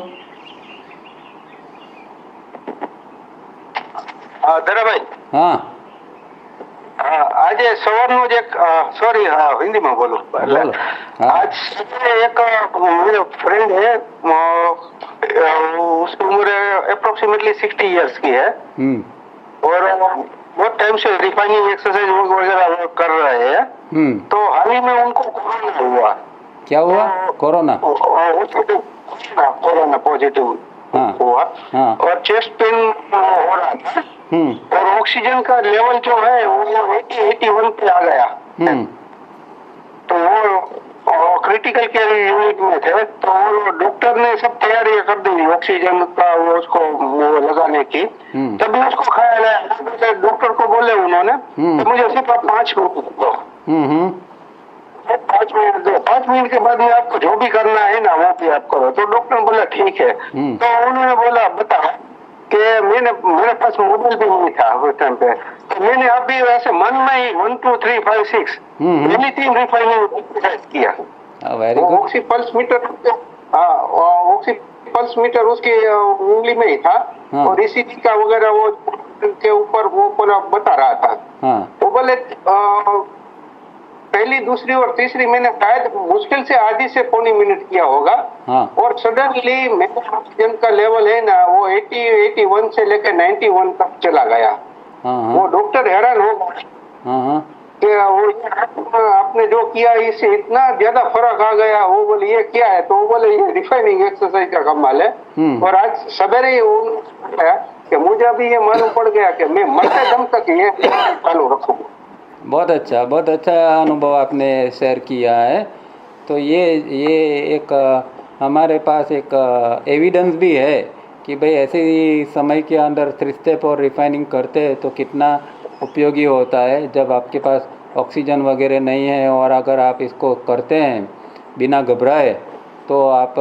ધરાભાઈ, હા આજે સવારનો જ એક સોરી हिंदी में बोलो बोलो हाँ आज सुबह एक मेरा फ्रेंड है, उसकी उम्र अप्रोक्सीमेटली 60 इयर्स की है और बहुत टाइम से रिफाइनिंग एक्सरसाइज वगैरह कर रहे हैं। तो हाल ही में उनको कोरोना हुआ। क्या हुआ? कोरोना? कोरोना पॉजिटिव हुआ और चेस्ट पेन हो रहा था और ऑक्सीजन का लेवल जो है वो 81 पे आ गया। तो वो क्रिटिकल केयर यूनिट में थे, तो वो डॉक्टर ने सब तैयारियां कर दी ऑक्सीजन का वो उसको वो लगाने की। तभी उसको ख्याल आया, डॉक्टर को बोले उन्होंने तो मुझे सिर्फ 5 मिनट दो, 5 मिनट दो, 5 मिनट के बाद में आपको जो भी करना है ना वो भी आप करो। तो डॉक्टर ने बोला ठीक है। तो उन्होंने बोला बता कि मेरे पास मोबाइल भी नहीं था उस टाइम पे, तो मैंने अभी ऐसे मन में ही 1 2 3 5 6 पहली 3 रिफाइनिंग किया। Very good. Oxy pulse meter, oxy pulse meter उसकी उंगली में ही था और ईसीजी का वगैरह वो के ऊपर वो पूरा बता रहा था। तो बोले पहली, दूसरी और तीसरी मैंने शायद मुश्किल से आधी से पौनी मिनट किया होगा और सडनली मेरा ऑक्सीजन का लेवल है ना वो 81 से लेकर 91 तक चला गया। वो डॉक्टर हैरान हो गया कि वो आपने जो किया इससे इतना ज्यादा फर्क आ गया। वो बोले ये क्या है? तो वो बोले ये रिफाइनिंग एक्सरसाइज का कमाल है। और आज सवेरे ही उन्होंने कि मुझे अभी ये मालूम पड़ गया कि मैं मरते दम तक ये चालू रखूंगा। बहुत अच्छा अनुभव आपने शेयर किया है। तो ये एक हमारे पास एक एविडेंस भी है कि भाई ऐसे ही समय के अंदर 3 स्टेप और रिफाइनिंग करते हैं तो कितना उपयोगी होता है। जब आपके पास ऑक्सीजन वगैरह नहीं है और अगर आप इसको करते हैं बिना घबराए तो आप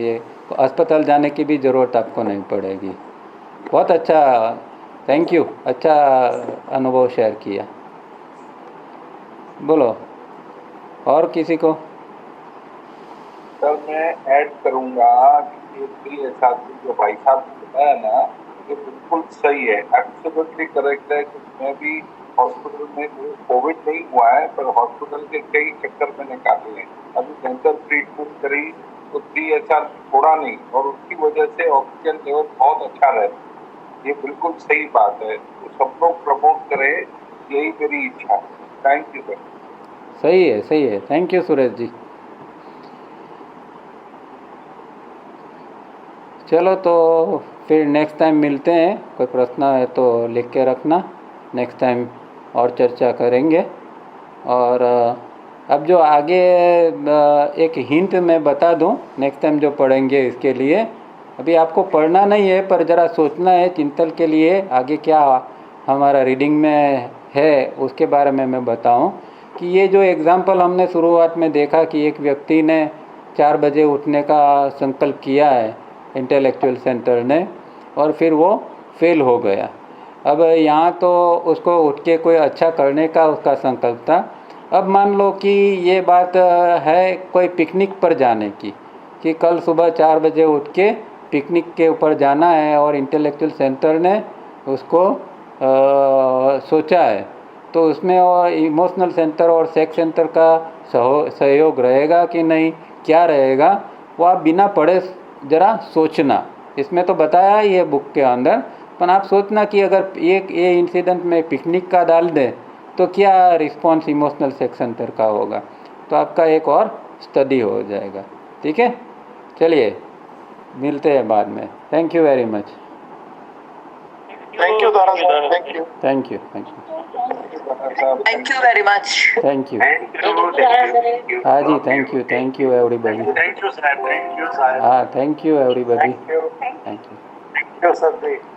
ये अस्पताल जाने की भी ज़रूरत आपको नहीं पड़ेगी। बहुत अच्छा, थैंक यू, अच्छा अनुभव शेयर किया। बोलो और किसी को? सर मैं ऐड करूंगा कि ये साथ जो भाई साहब ने बताया ना ये बिल्कुल सही है, एब्सोल्युटली करेक्ट है। कि मैं भी हॉस्पिटल में, कोविड नहीं हुआ है पर हॉस्पिटल के कई चक्कर मैंने काटे हैं। अभी कैंसर ट्रीटमेंट करी तो 3HR छोड़ा नहीं और उसकी वजह से ऑक्सीजन लेवल बहुत अच्छा रहे। ये बिल्कुल सही बात है, तो सब लोग प्रमोट करें, यही मेरी इच्छा है। Thank you sir. सही है, थैंक यू सुरेश जी। चलो तो फिर नेक्स्ट टाइम मिलते हैं। कोई प्रश्न है तो लिख के रखना, नेक्स्ट टाइम और चर्चा करेंगे। और अब जो आगे एक हिंट मैं बता दूं नेक्स्ट टाइम जो पढ़ेंगे इसके लिए। अभी आपको पढ़ना नहीं है पर ज़रा सोचना है चिंतन के लिए आगे क्या हमारा रीडिंग में है उसके बारे में मैं बताऊं कि ये जो एग्ज़ाम्पल हमने शुरुआत में देखा कि एक व्यक्ति ने 4 बजे उठने का संकल्प किया है इंटेलेक्चुअल सेंटर ने और फिर वो फेल हो गया। अब यहाँ तो उसको उठ के कोई अच्छा करने का उसका संकल्प था। अब मान लो कि ये बात है कोई पिकनिक पर जाने की कि कल सुबह 4 बजे उठ के पिकनिक के ऊपर जाना है और इंटेलेक्चुअल सेंटर ने उसको सोचा है। तो उसमें और इमोशनल सेंटर और सेक्स सेंटर का सहयोग रहेगा कि नहीं, क्या रहेगा, वो आप बिना पढ़े ज़रा सोचना। इसमें तो बताया ही है बुक के अंदर, पर आप सोचना कि अगर ये इंसिडेंट में पिकनिक का डाल दें तो क्या रिस्पॉन्स इमोशनल सेक्स सेंटर का होगा। तो आपका एक और स्टडी हो जाएगा। ठीक है, चलिए मिलते हैं बाद में। Thank you very much. Thank you Dara Sahab, thank you. Thank you Thank you very much. Thank you. हाँ जी, thank you everybody. Thank you sir. हाँ, thank you everybody. Thank you. Thank you. Thank you sir.